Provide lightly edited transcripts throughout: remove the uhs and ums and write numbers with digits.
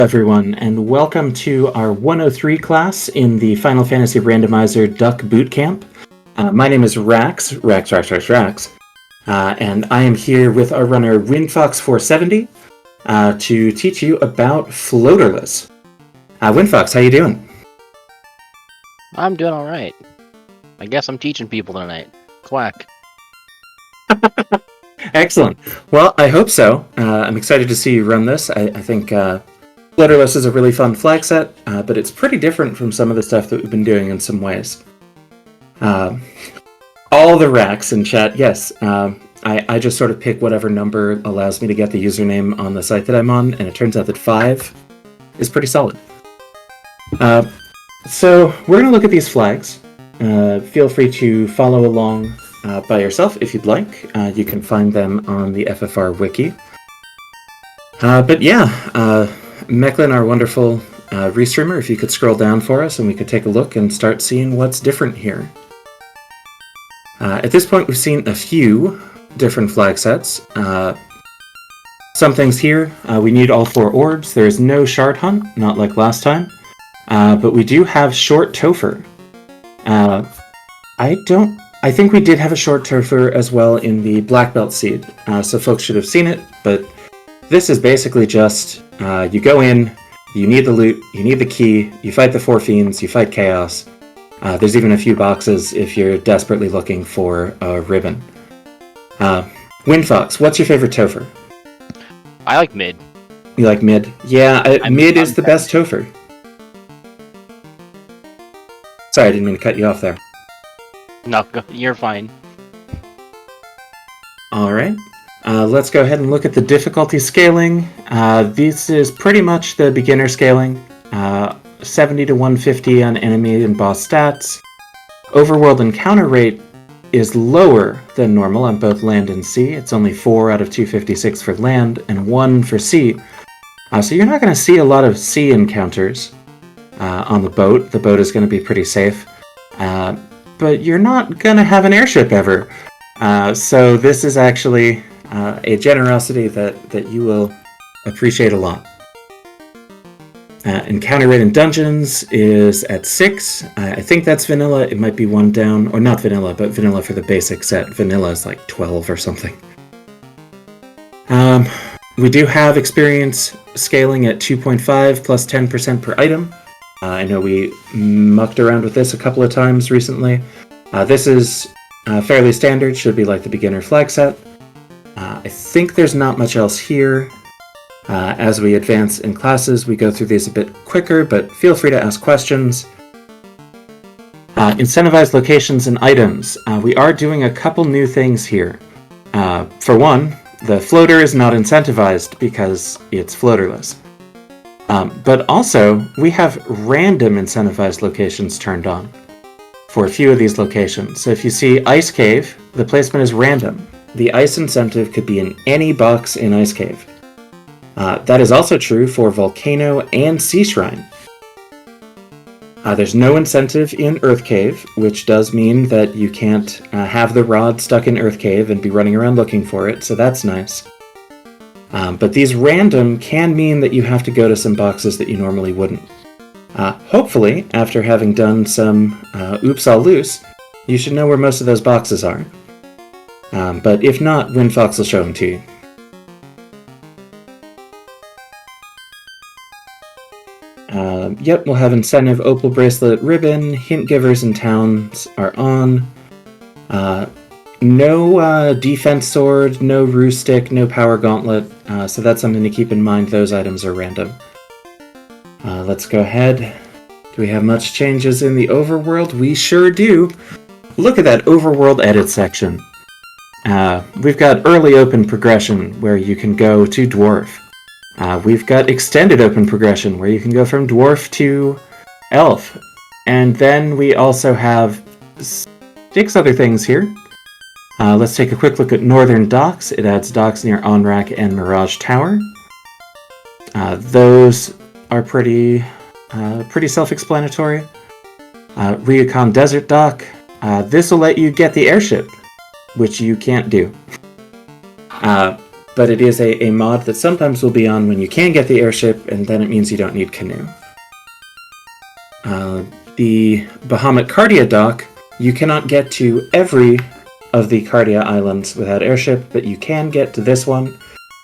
Everyone, and welcome to our 103 class in the Final Fantasy Randomizer Duck Boot Camp. My name is Rax, and I am here with our runner WinFox470 to teach you about Floaterless. WinFox, how you doing? I'm doing alright. I guess I'm teaching people tonight. Quack. Excellent. Well, I hope so. I'm excited to see you run this. I think Floaterless is a really fun flag set, but it's pretty different from some of the stuff that we've been doing in some ways. All the racks in chat, yes. I just sort of pick whatever number allows me to get the username on the site that I'm on, and it turns out that 5 is pretty solid. So we're going to look at these flags. Feel free to follow along by yourself if you'd like. You can find them on the FFR wiki. But yeah, Mechlin, our wonderful restreamer, if you could scroll down for us and we could take a look and start seeing what's different here. At this point, we've seen a few different flag sets. Some things here, we need all 4 orbs. There is no shard hunt, not like last time. But we do have short Topher. I think we did have a short Topher as well in the Black Belt Seed, so folks should have seen it, but this is basically just, you go in, you need the loot, you need the key, you fight the 4 fiends, you fight chaos. There's even a few boxes if you're desperately looking for a ribbon. WinFox, what's your favorite Topher? I like mid. You like mid? Yeah, mid is the best Topher. Sorry, I didn't mean to cut you off there. No, you're fine. Alright, let's go ahead and look at the difficulty scaling. This is pretty much the beginner scaling. 70 to 150 on enemy and boss stats. Overworld encounter rate is lower than normal on both land and sea. It's only 4 out of 256 for land and 1 for sea. So you're not going to see a lot of sea encounters on the boat. The boat is going to be pretty safe. But you're not going to have an airship ever. So this is actually a generosity that you will appreciate a lot. Encounter rate in dungeons is at 6. I think that's vanilla. It might be 1 down. Or not vanilla, but vanilla for the basic set. Vanilla is like 12 or something. We do have experience scaling at 2.5 plus 10% per item. I know we mucked around with this a couple of times recently. This is fairly standard, should be like the beginner flag set. I think there's not much else here. As we advance in classes, we go through these a bit quicker, but feel free to ask questions. Incentivized locations and items. We are doing a couple new things here. For one, the floater is not incentivized because it's floaterless. But also, we have random incentivized locations turned on for a few of these locations. So if you see Ice Cave, the placement is random. The ice incentive could be in any box in Ice Cave. That is also true for Volcano and Sea Shrine. There's no incentive in Earth Cave, which does mean that you can't have the rod stuck in Earth Cave and be running around looking for it, so that's nice. But these random can mean that you have to go to some boxes that you normally wouldn't. Hopefully, after having done some Oops All Loose, you should know where most of those boxes are. But if not, WinFox will show them to you. Yep, we'll have incentive Opal Bracelet Ribbon, Hint Givers and Towns are on. No Defense Sword, no Ruse Stick, no Power Gauntlet, so that's something to keep in mind. Those items are random. Let's go ahead. Do we have much changes in the overworld? We sure do. Look at that overworld edit section. We've got early open progression where you can go to Dwarf. We've got extended open progression where you can go from Dwarf to Elf. And then we also have 6 other things here. Let's take a quick look at Northern Docks. It adds docks near Onrak and Mirage Tower. Those are pretty self-explanatory. Ryukon Desert Dock. This will let you get the airship, which you can't do. but it is a mod that sometimes will be on when you can get the airship, and then it means you don't need canoe. The Bahamut Cardia dock, you cannot get to every of the Cardia islands without airship, but you can get to this one,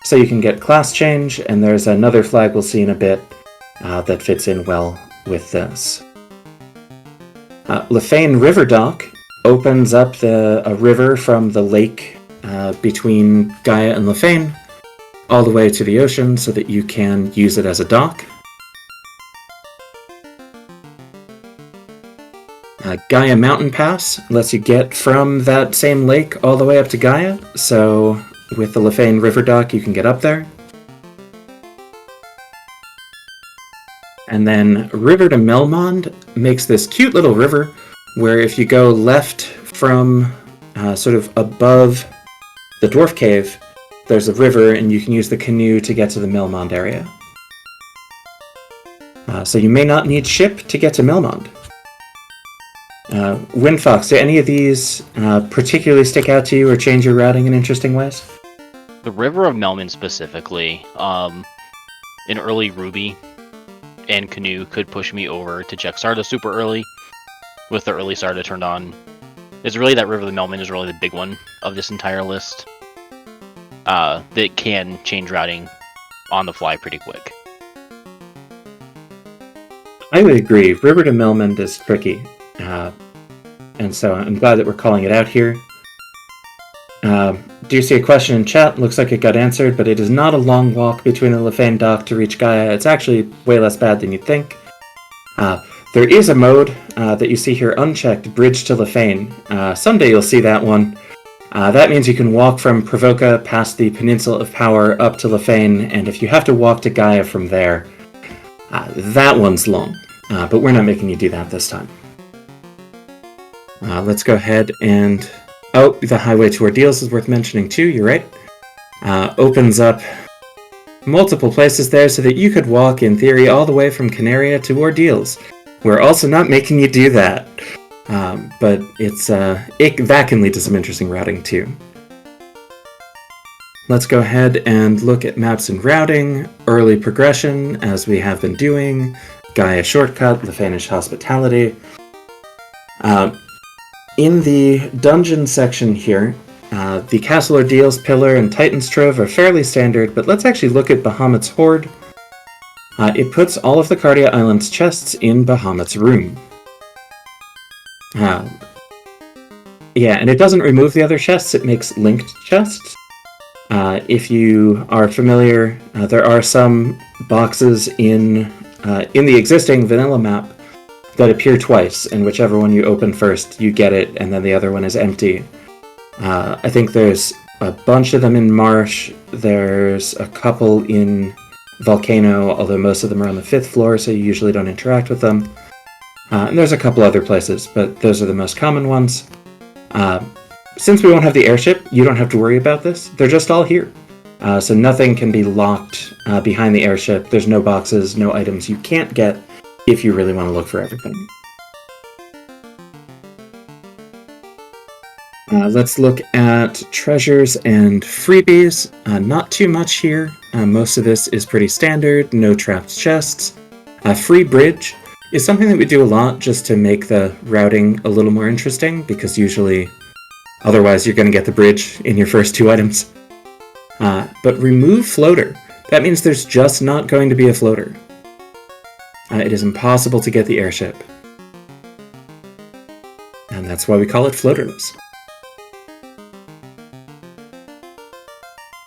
so you can get class change, and there's another flag we'll see in a bit that fits in well with this. Lefane River Dock opens up a river from the lake between Gaia and Lefane all the way to the ocean so that you can use it as a dock. Gaia Mountain Pass lets you get from that same lake all the way up to Gaia, so with the Lefane River Dock you can get up there. And then River to Melmond makes this cute little river where if you go left from sort of above the Dwarf Cave, there's a river and you can use the canoe to get to the Melmond area. So you may not need ship to get to Melmond. Windfox, do any of these particularly stick out to you or change your routing in interesting ways? The River of Melmond specifically, in early Ruby and Canoe could push me over to check Sarda super early with the early Sarda turned on. It's really that River of the Melmond is really the big one of this entire list. That can change routing on the fly pretty quick. I would agree. River to Melmond is tricky. And so I'm glad that we're calling it out here. Do you see a question in chat? Looks like it got answered, but it is not a long walk between the Lefane dock to reach Gaia. It's actually way less bad than you'd think. There is a mode that you see here unchecked, Bridge to Lefane. Someday you'll see that one. That means you can walk from Provoca past the Peninsula of Power up to Lefane, and if you have to walk to Gaia from there, that one's long. But we're not making you do that this time. Let's go ahead and... Oh, the Highway to Ordeals is worth mentioning too, you're right. Opens up multiple places there so that you could walk, in theory, all the way from Canaria to Ordeals. We're also not making you do that. But that can lead to some interesting routing too. Let's go ahead and look at maps and routing, early progression, as we have been doing, Gaia Shortcut, Lefanish Hospitality. In the dungeon section here, the Castle Ordeals, Pillar, and Titan's Trove are fairly standard, but let's actually look at Bahamut's Hoard. It puts all of the Cardia Island's chests in Bahamut's room. Yeah, and it doesn't remove the other chests, it makes linked chests. If you are familiar, there are some boxes in the existing vanilla map that appear twice, and whichever one you open first, you get it, and then the other one is empty. I think there's a bunch of them in Marsh, there's a couple in Volcano, although most of them are on the 5th floor, so you usually don't interact with them. And there's a couple other places, but those are the most common ones. Since we won't have the airship, you don't have to worry about this. They're just all here. So nothing can be locked behind the airship. There's no boxes, no items you can't get if you really want to look for everything. Let's look at treasures and freebies. Not too much here. Most of this is pretty standard, no trapped chests. Free bridge is something that we do a lot just to make the routing a little more interesting, because usually, otherwise you're going to get the bridge in your first 2 items. But remove floater. That means there's just not going to be a floater. It is impossible to get the airship. And that's why we call it floaterless.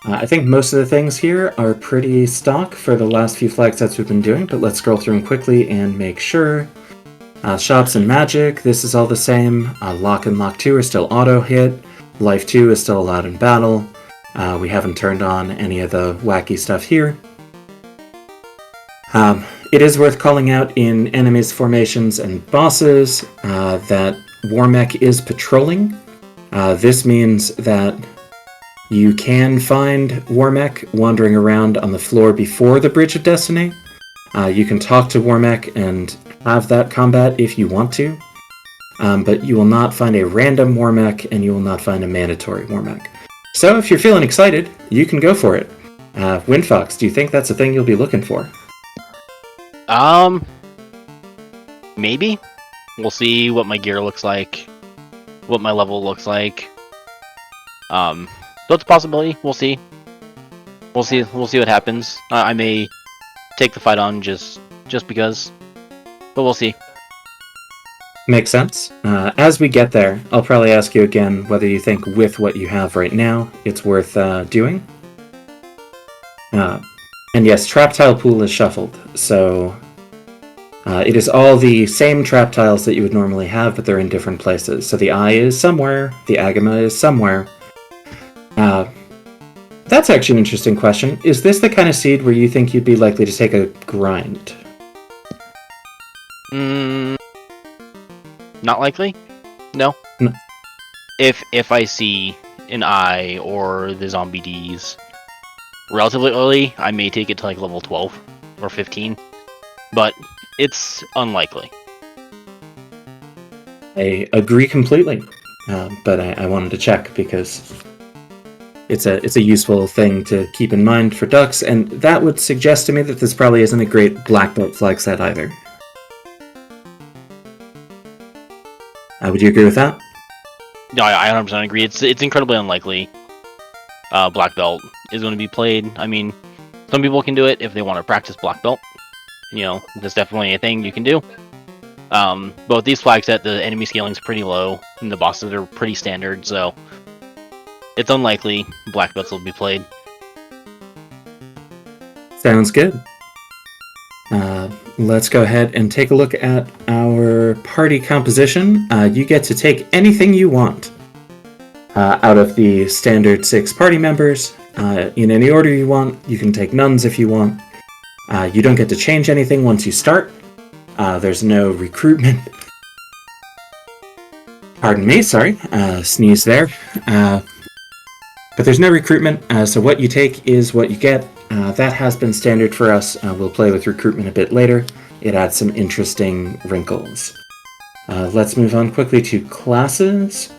I think most of the things here are pretty stock for the last few flag sets we've been doing, but let's scroll through them quickly and make sure. Shops and Magic, this is all the same. Lock and Lock 2 are still auto-hit. Life 2 is still allowed in battle. We haven't turned on any of the wacky stuff here. It is worth calling out in enemies, formations, and bosses that Warmech is patrolling. This means that you can find Warmech wandering around on the floor before the Bridge of Destiny. You can talk to Warmech and have that combat if you want to, but you will not find a random Warmech, and you will not find a mandatory Warmech. So if you're feeling excited, you can go for it. Windfox, do you think that's a thing you'll be looking for? Maybe. We'll see what my gear looks like, what my level looks like. So it's a possibility. We'll see. We'll see what happens. I may take the fight on just because, but we'll see. Makes sense. As we get there, I'll probably ask you again whether you think with what you have right now, it's worth doing. And yes, trap tile pool is shuffled, so it is all the same trap tiles that you would normally have, but they're in different places. So the eye is somewhere, the agama is somewhere. That's actually an interesting question. Is this the kind of seed where you think you'd be likely to take a grind? Not likely. No. No. If I see an eye or the zombie Ds relatively early, I may take it to like level 12 or 15, but it's unlikely. I agree completely, but I wanted to check because it's a useful thing to keep in mind for ducks, and that would suggest to me that this probably isn't a great black belt flag set either. Would you agree with that? No, I 100% agree. It's incredibly unlikely black belt is going to be played. I mean, some people can do it if they want to practice black belt. You know, that's definitely a thing you can do. But with these flag set, the enemy scaling is pretty low, and the bosses are pretty standard, so it's unlikely black belts will be played. Sounds good. Let's go ahead and take a look at our party composition. You get to take anything you want out of the standard 6 party members in any order you want. You can take nuns if you want. You don't get to change anything once you start. There's no recruitment. Pardon me, sorry. Sneeze there. But there's no recruitment, so what you take is what you get. That has been standard for us. We'll play with recruitment a bit later. It adds some interesting wrinkles. Let's move on quickly to classes.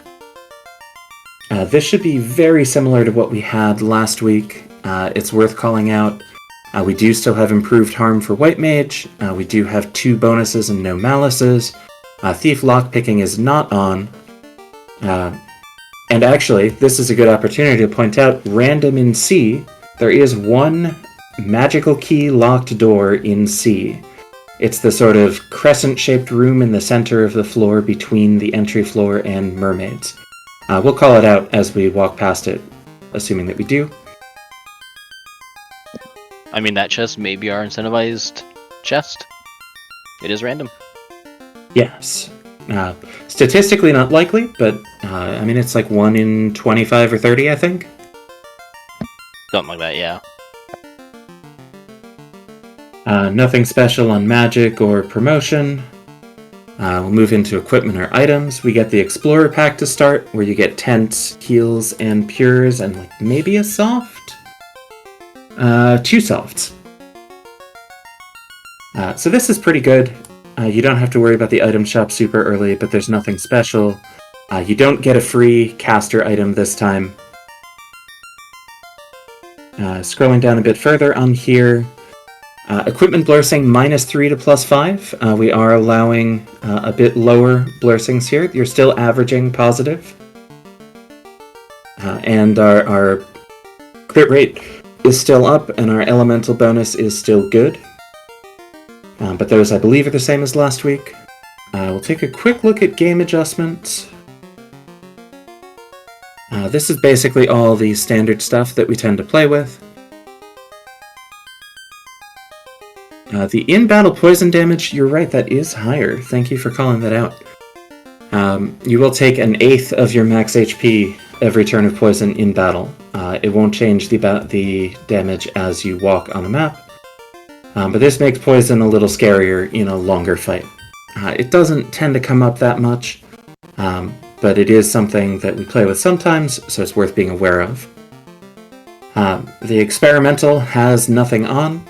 This should be very similar to what we had last week. It's worth calling out. We do still have improved harm for White Mage. We do have 2 bonuses and no malices. Thief Lockpicking is not on. And actually, this is a good opportunity to point out, random in C, there is 1 magical key locked door in C. It's the sort of crescent-shaped room in the center of the floor between the entry floor and mermaids. We'll call it out as we walk past it, assuming that we do. I mean, that chest may be our incentivized chest. It is random. Yes. Statistically not likely, but I mean, it's like 1 in 25 or 30, I think. Something like that, yeah. Nothing special on magic or promotion. We'll move into equipment or items. We get the Explorer pack to start, where you get tents, heals, and pures, and like maybe a soft? 2 softs. So this is pretty good. You don't have to worry about the item shop super early, but there's nothing special. You don't get a free caster item this time. Scrolling down a bit further on here, equipment blursing -3 to +5. We are allowing a bit lower blursings here. You're still averaging positive. And our crit rate is still up, and our elemental bonus is still good. But those, I believe, are the same as last week. We'll take a quick look at game adjustments. This is basically all the standard stuff that we tend to play with. The in-battle poison damage, you're right, that is higher. Thank you for calling that out. You will take 1/8 of your max HP every turn of poison in battle. It won't change the damage as you walk on the map. But this makes poison a little scarier in a longer fight. It doesn't tend to come up that much, but it is something that we play with sometimes, so it's worth being aware of. The experimental has nothing on,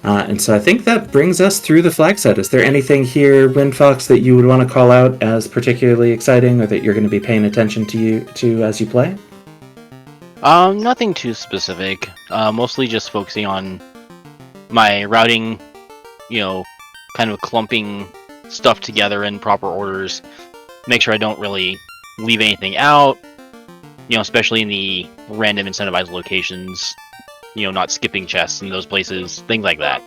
and so I think that brings us through the flag set. Is there anything here, Windfox, that you would want to call out as particularly exciting, or that you're going to be paying attention to as you play? Nothing too specific. Mostly just focusing on my routing, kind of clumping stuff together in proper orders. Make sure I don't really leave anything out, especially in the random incentivized locations, not skipping chests in those places, things like that.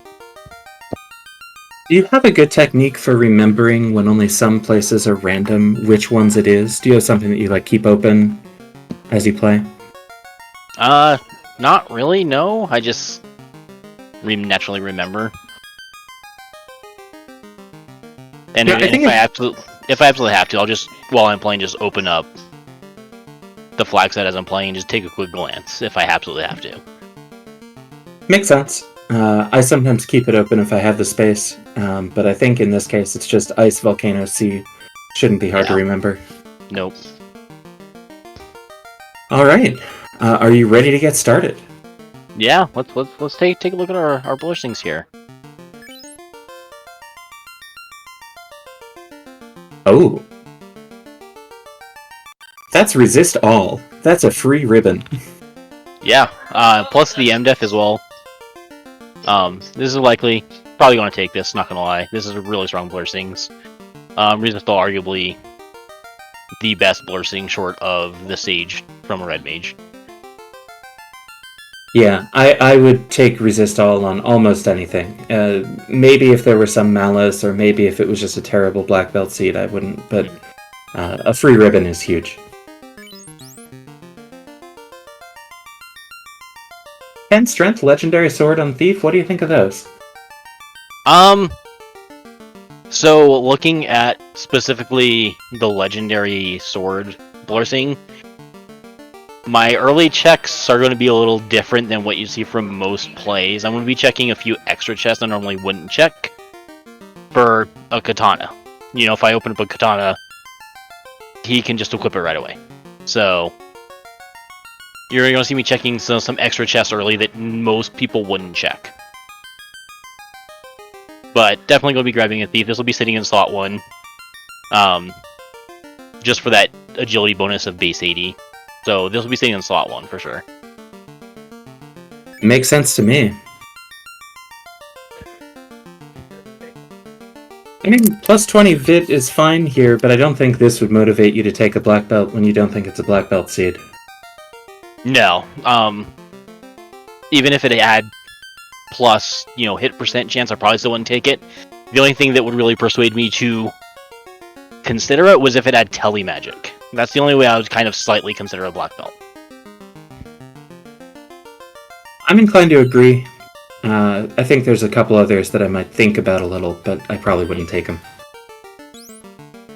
Do you have a good technique for remembering when only some places are random, which ones it is? Do you have something that you keep open as you play? Not really, no. I just naturally remember. And Yeah, if I absolutely have to, I'll just, while I'm playing, just open up the flag set as I'm playing and just take a quick glance if I absolutely have to. Makes sense. I sometimes keep it open if I have the space, but I think in this case it's just ice, volcano, sea. Shouldn't be hard to remember. Nope. All right. Are you ready to get started? Yeah, let's take a look at our bullish things here. Oh. That's resist all. That's a free ribbon. Yeah, plus the MDEF as well. This is probably going to take this, not going to lie. This is a really strong Blurstings. Resist all arguably the best Blursting short of the Sage from a Red Mage. Yeah, I would take resist all on almost anything. Maybe if there were some malice, or maybe if it was just a terrible black belt seed, I wouldn't, but a free ribbon is huge. 10 strength, legendary sword on thief, what do you think of those? So looking at specifically the legendary sword Blursting, my early checks are going to be a little different than what you see from most plays. I'm going to be checking a few extra chests I normally wouldn't check for a katana. If I open up a katana, he can just equip it right away. So you're going to see me checking some extra chests early that most people wouldn't check. But definitely going to be grabbing a thief. This will be sitting in slot 1. Just for that agility bonus of base 80. So this will be sitting in slot 1 for sure. Makes sense to me. I mean, plus 20 vit is fine here, but I don't think this would motivate you to take a black belt when you don't think it's a black belt seed. No. Even if it had plus, hit percent chance, I probably still wouldn't take it. The only thing that would really persuade me to consider it was if it had telemagic. That's the only way I would kind of slightly consider a black belt. I'm inclined to agree. I think there's a couple others that I might think about a little, but I probably wouldn't take them.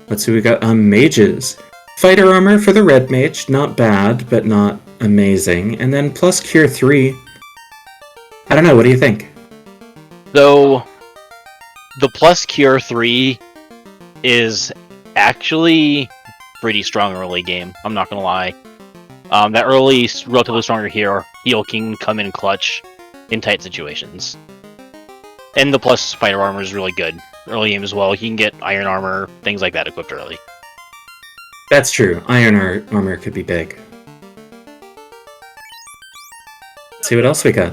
Let's see, we got mages. Fighter armor for the red mage, not bad, but not amazing. And then plus cure 3. I don't know, what do you think? So, the plus cure 3 is actually pretty strong early game, I'm not gonna lie. That early, relatively stronger heal can come in clutch in tight situations. And the plus fighter armor is really good early game as well. You can get iron armor, things like that equipped early. That's true. Iron armor could be big. Let's see what else we got.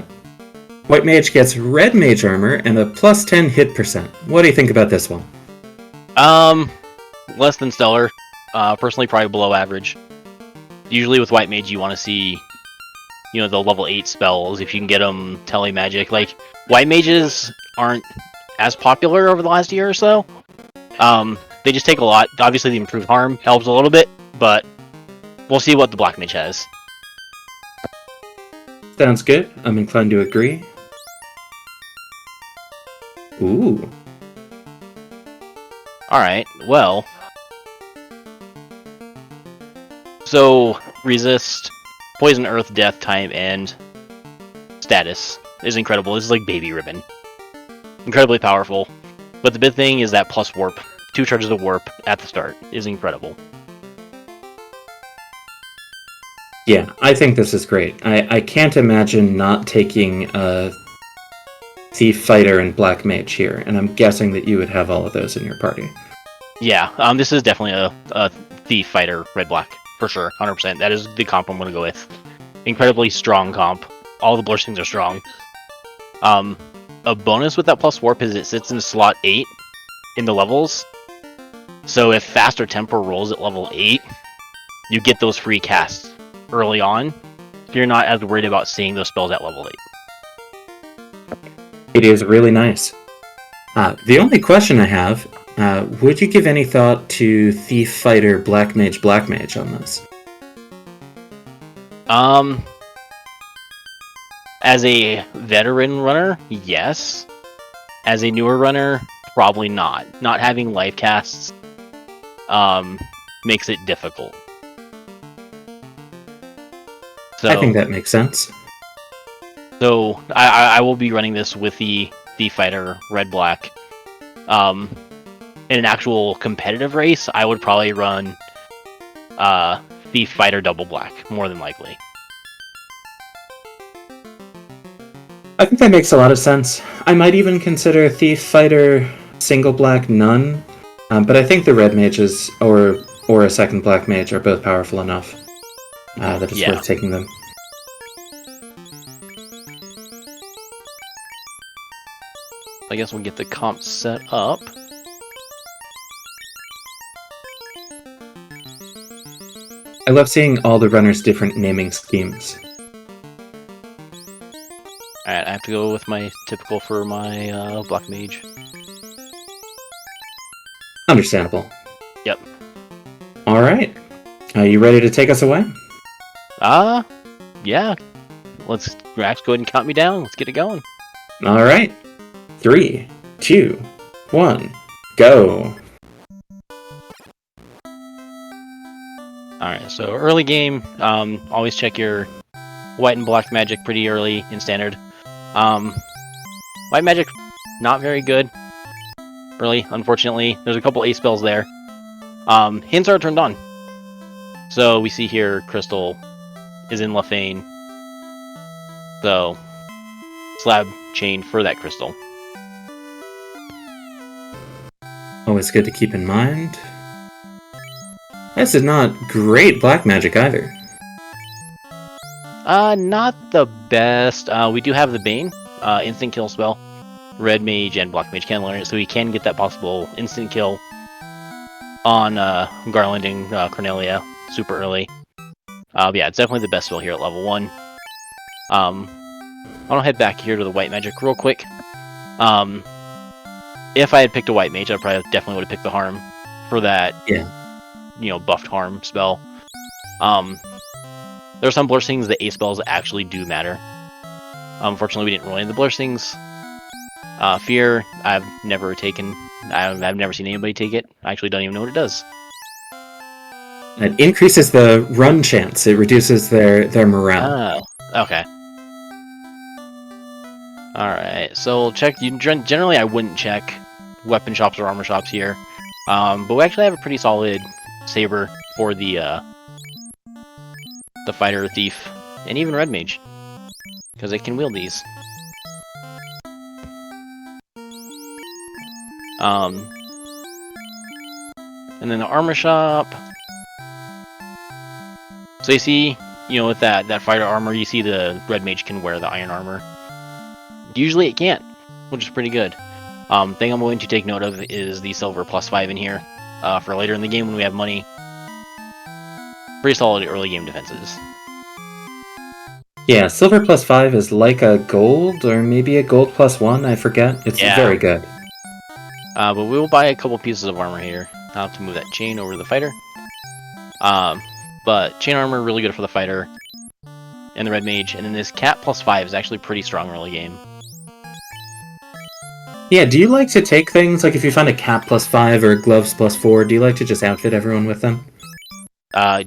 White mage gets red mage armor and a plus 10 hit percent. What do you think about this one? Less than stellar. Personally, probably below average. Usually with white mage, you want to see, the level 8 spells, if you can get them telemagic. White mages aren't as popular over the last year or so. They just take a lot. Obviously, the improved harm helps a little bit, but we'll see what the black mage has. Sounds good. I'm inclined to agree. Ooh. Alright, well. So, resist, poison, earth, death, time, and status is incredible. This is like baby ribbon. Incredibly powerful. But the big thing is that plus warp. 2 charges of warp at the start is incredible. Yeah, I think this is great. I can't imagine not taking Thief, Fighter, and Black Mage here, and I'm guessing that you would have all of those in your party. Yeah, this is definitely a Thief, Fighter, Red, Black, for sure, 100%. That is the comp I'm going to go with. incredibly strong comp. All the Blur Stings are strong. A bonus with that plus warp is it sits in slot 8 in the levels. So if Faster Temper rolls at level 8, you get those free casts early on. So you're not as worried about seeing those spells at level 8. It is really nice. The only question I have, would you give any thought to Thief, Fighter, Black Mage on this? As a veteran runner, yes. As a newer runner, probably not. Not having life casts makes it difficult. So, I think that makes sense. So I will be running this with the Fighter Red-Black. In an actual competitive race, I would probably run Thief Fighter Double Black, more than likely. I think that makes a lot of sense. I might even consider Thief, Fighter, Single Black, none. But I think the Red Mages or a second Black Mage are both powerful enough that it's worth taking them. I guess we'll get the comp set up. I love seeing all the runners' different naming schemes. Alright, I have to go with my typical for my Black Mage. Understandable. Yep. Alright. Are you ready to take us away? Yeah. Let's, Rax, go ahead and count me down. Let's get it going. Alright. 3, 2, 1, go! Alright, so early game, always check your white and black magic pretty early in standard. White magic, not very good early, unfortunately. There's a couple ace spells there. Hints are turned on. So we see here Crystal is in Lafane. So, slab chain for that Crystal. Always good to keep in mind. This is not great black magic either. Not the best. We do have the Bane, instant kill spell. Red Mage and Black Mage can learn it, so we can get that possible instant kill on Garlanding Cornelia super early. Yeah, it's definitely the best spell here at level 1. I'll head back here to the white magic real quick. If I had picked a white mage, I probably definitely would have picked the harm for that. Yeah. You know, buffed harm spell. There are some Blur Stings, the ace spells that actually do matter. Unfortunately, we didn't roll any of the Blur Stings. Fear, I've never taken. I've never seen anybody take it. I actually don't even know what it does. It increases the run chance. It reduces their morale. Oh, okay. Alright, so we'll check. Generally, I wouldn't check weapon shops or armor shops here. But we actually have a pretty solid saber for the fighter, thief, and even red mage, because they can wield these. And then the armor shop. So you see, with that fighter armor, you see the red mage can wear the iron armor. Usually it can't, which is pretty good. Thing I'm going to take note of is the silver +5 in here for later in the game when we have money. Pretty solid early game defenses. Yeah, silver +5 is like a gold, or maybe a gold +1, I forget. It's very good. But we will buy a couple pieces of armor here. I'll have to move that chain over to the fighter. But chain armor, really good for the fighter and the red mage. And then this cat +5 is actually pretty strong early game. Yeah, do you like to take things, like if you find a cap +5 or gloves +4, do you like to just outfit everyone with them?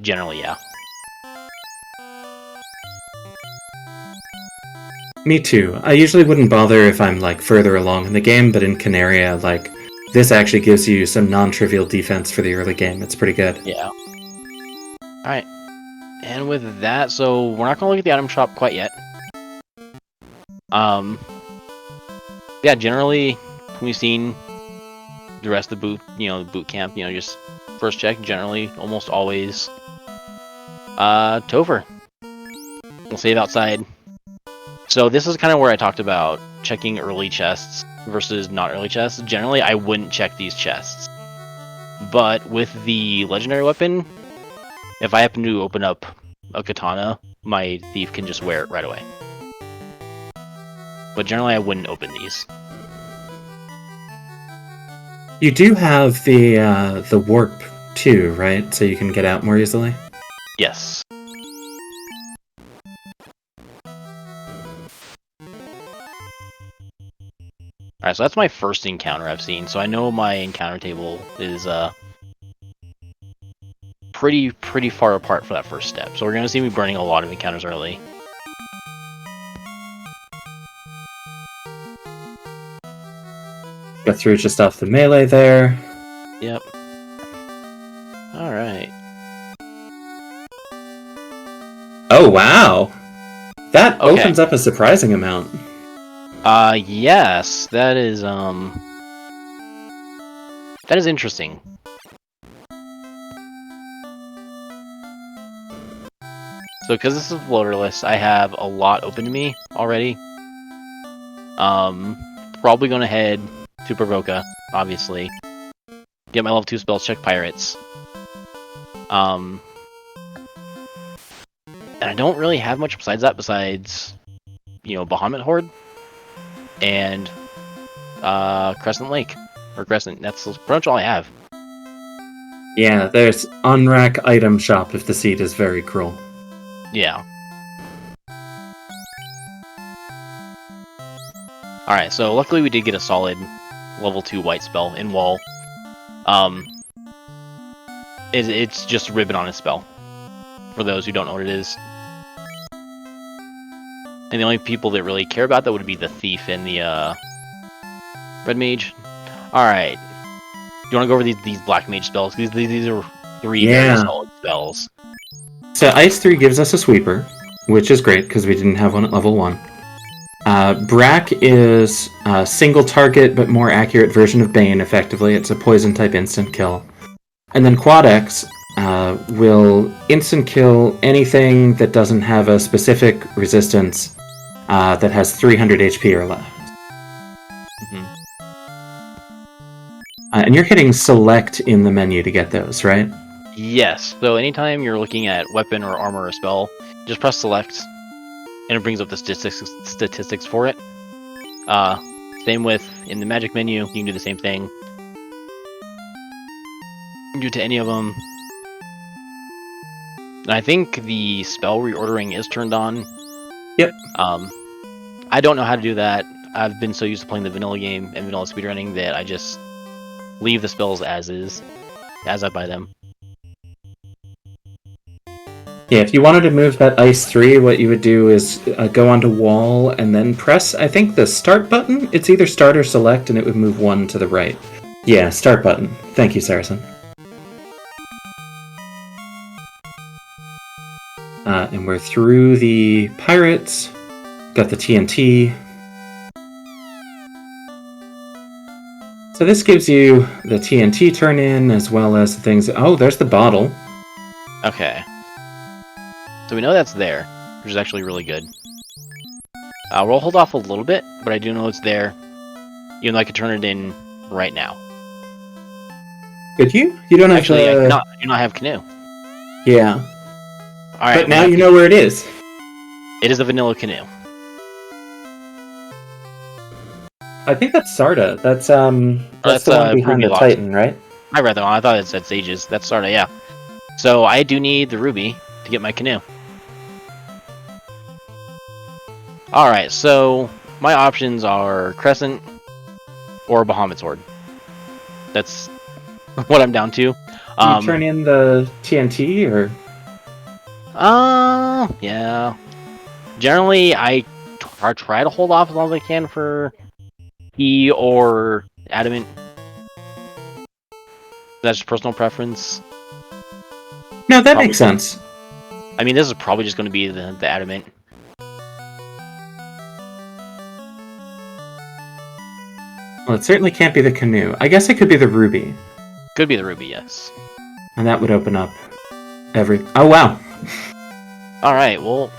Generally, yeah. Me too. I usually wouldn't bother if I'm, further along in the game, but in Canaria, this actually gives you some non-trivial defense for the early game. It's pretty good. Yeah. Alright. And with that, so we're not going to look at the item shop quite yet. Yeah, generally, we've seen the rest of the boot camp, just first check, generally, almost always, Topher. We'll save outside. So this is kind of where I talked about checking early chests versus not early chests. Generally, I wouldn't check these chests. But with the legendary weapon, if I happen to open up a katana, my thief can just wear it right away. But generally, I wouldn't open these. You do have the warp too, right? So you can get out more easily? Yes. Alright, so that's my first encounter I've seen, so I know my encounter table is pretty far apart for that first step. So we're going to see me burning a lot of encounters early. Got through just off the melee there. Yep. Alright. Oh, wow! That opens up a surprising amount. Yes, that is interesting. So, because this is floaterless, I have a lot open to me already. Probably gonna head to Provoca, obviously. Get my level 2 spells, check Pirates. And I don't really have much besides that, besides, you know, Bahamut Horde. And Crescent Lake. Or Crescent, that's pretty much all I have. Yeah, there's Unrack Item Shop if the seed is very cruel. Yeah. Alright, so luckily we did get a solid level 2 white spell in Wall. It's just Ribbon on his spell. For those who don't know what it is. And the only people that really care about that would be the Thief and the Red Mage. Alright. Do you want to go over these Black Mage spells? These are 3 very solid spells. So Ice 3 gives us a sweeper, which is great because we didn't have one at level 1. Brack is a single target but more accurate version of Bane, effectively. It's a poison type instant kill. And then Quad X will instant kill anything that doesn't have a specific resistance that has 300 HP or less. And you're hitting select in the menu to get those, right? Yes, so anytime you're looking at weapon or armor or spell, just press select, and it brings up the statistics for it. Same with in the magic menu, you can do the same thing. You can do it to any of them. And I think the spell reordering is turned on. Yep. I don't know how to do that. I've been so used to playing the vanilla game and vanilla speedrunning that I just leave the spells as is, as I buy them. Yeah, if you wanted to move that Ice 3, what you would do is go onto Wall and then press, I think, the Start button. It's either Start or Select, and it would move 1 to the right. Yeah, Start button. Thank you, Saracen. And we're through the Pirates. Got the TNT. So this gives you the TNT turn-in, as well as the things... Oh, there's the bottle. Okay. So we know that's there, which is actually really good. We'll hold off a little bit, but I do know it's there, even though I could turn it in right now. Could you? You don't actually. have I do not have Canoe. Yeah. All right. But now you know where it is. It is a vanilla Canoe. I think that's Sarda. That's the one behind the Titan, right? I read that one. I thought it said Sages. That's Sarda, yeah. So I do need the ruby to get my canoe. Alright, so my options are Crescent or Bahamut's Horde. That's what I'm down to. You turn in the TNT, or? Yeah. Generally, I try to hold off as long as I can for E or Adamant. That's just personal preference. No, that makes sense. I mean, this is probably just going to be the Adamant. Well, it certainly can't be the Canoe. I guess it could be the Ruby. Could be the Ruby, yes. And that would open up every... Oh, wow! Alright, well...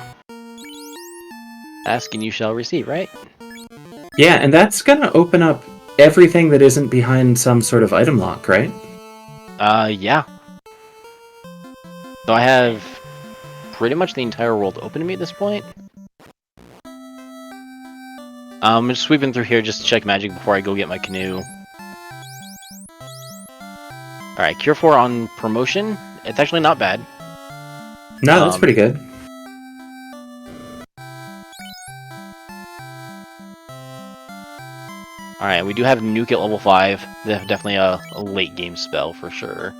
Ask and you shall receive, right? Yeah, and that's gonna open up everything that isn't behind some sort of item lock, right? Yeah. So I have pretty much the entire world open to me at this point. I'm just sweeping through here just to check magic before I go get my canoe. Alright, Cure 4 on promotion. It's actually not bad. No, that's pretty good. Alright, we do have Nuke at level 5. Definitely a late game spell for sure.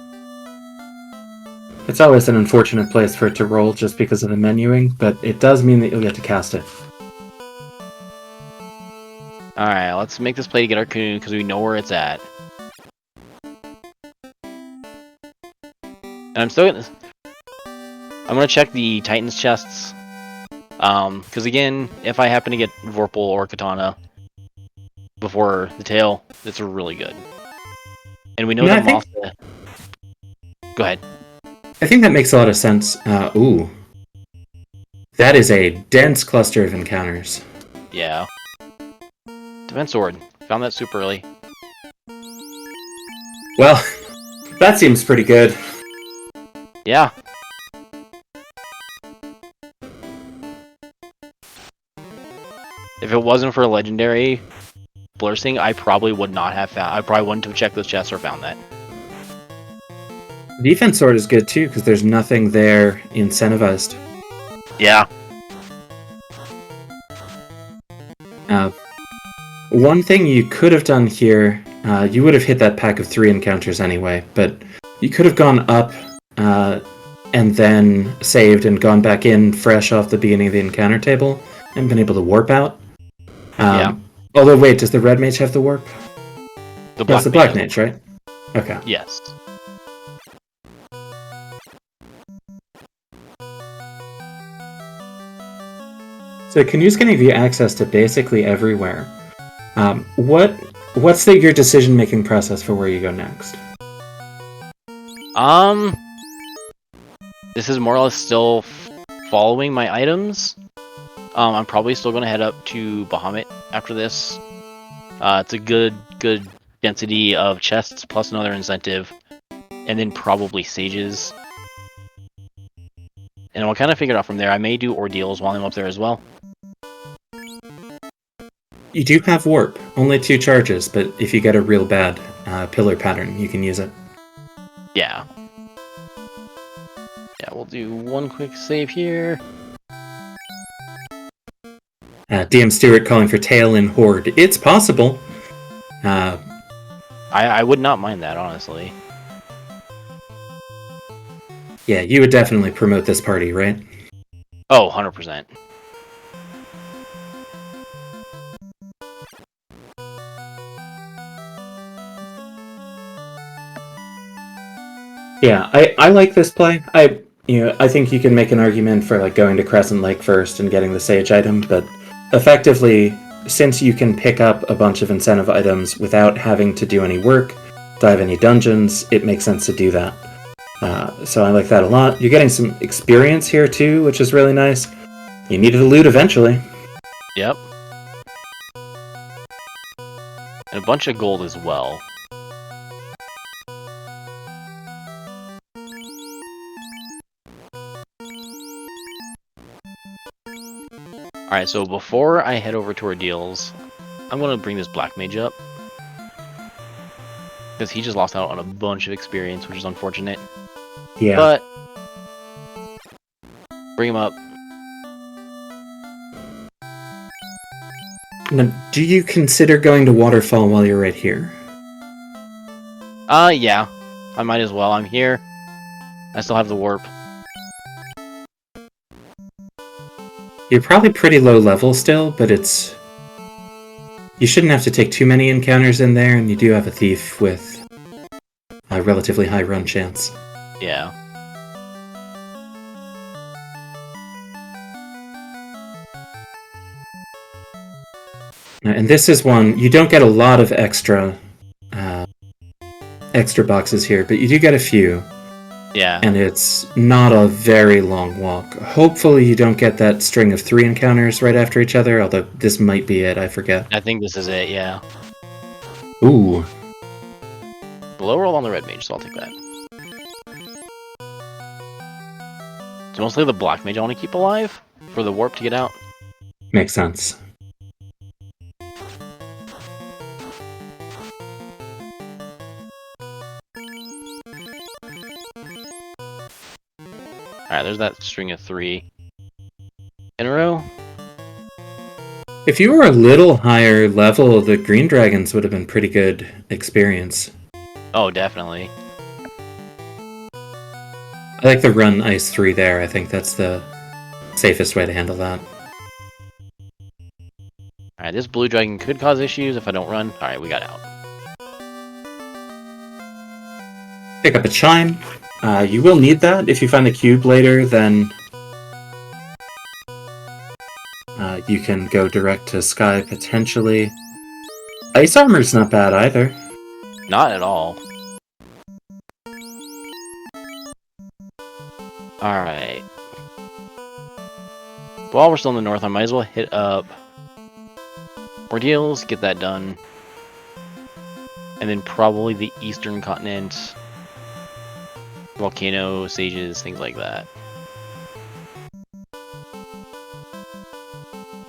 It's always an unfortunate place for it to roll just because of the menuing, but it does mean that you'll get to cast it. Alright, let's make this play to get our canoe because we know where it's at. And I'm gonna check the Titan's chests. Because again, if I happen to get Vorpal or Katana before the tail, it's really good. And we know that Moth. Go ahead. I think that makes a lot of sense. Ooh. That is a dense cluster of encounters. Yeah. Defense Sword. Found that super early. Well, that seems pretty good. Yeah. If it wasn't for a legendary Blursing, I probably would not have found. I probably wouldn't have checked those chests or found that. Defense Sword is good too, because there's nothing there incentivized. Yeah. One thing you could have done here, you would have hit that pack of 3 encounters anyway, but you could have gone up and then saved and gone back in fresh off the beginning of the encounter table and been able to warp out. Yeah. Although, wait, does the red mage have the warp? The Black, it's the black mage, right? Okay. Yes. So Canoe's going to give you access to basically everywhere. What's your decision-making process for where you go next? This is more or less still following my items. I'm probably still going to head up to Bahamut after this. It's a good density of chests plus another incentive, and then probably sages. And I'll kind of figure it out from there. I may do ordeals while I'm up there as well. You do have warp, only 2 charges, but if you get a real bad pillar pattern, you can use it. Yeah. Yeah, we'll do one quick save here. DM Stewart calling for tail in Horde. It's possible. I would not mind that, honestly. Yeah, you would definitely promote this party, right? Oh, 100%. Yeah, I like this play. I think you can make an argument for like going to Crescent Lake first and getting the Sage item, but effectively, since you can pick up a bunch of incentive items without having to do any work, dive any dungeons, it makes sense to do that. So I like that a lot. You're getting some experience here too, which is really nice. You needed to loot eventually. Yep. And a bunch of gold as well. Alright, so before I head over to Ordeals, I'm going to bring this Black Mage up. Because he just lost out on a bunch of experience, which is unfortunate. Yeah. But bring him up. Now, do you consider going to Waterfall while you're right here? Yeah. I might as well. I'm here. I still have the warp. You're probably pretty low level still, but it's... You shouldn't have to take too many encounters in there, and you do have a thief with a relatively high run chance. Yeah. And this is one, you don't get a lot of extra boxes here, but you do get a few. Yeah. And it's not a very long walk. Hopefully you don't get that string of 3 encounters right after each other, although this might be it, I forget. I think this is it, yeah. Ooh. Low roll on the red mage, so I'll take that. It's mostly the black mage I want to keep alive for the warp to get out. Makes sense. Alright, there's that string of 3 in a row. If you were a little higher level, the green dragons would have been pretty good experience. Oh, definitely. I like the run ice 3 there. I think that's the safest way to handle that. Alright, this blue dragon could cause issues if I don't run. Alright, we got out. Pick up a chime. You will need that. If you find the cube later, then you can go direct to Sky, potentially. Ice armor's not bad either. Not at all. Alright. While we're still in the north, I might as well hit up Ordeals, get that done. And then probably the eastern continent. Volcano, sages, things like that.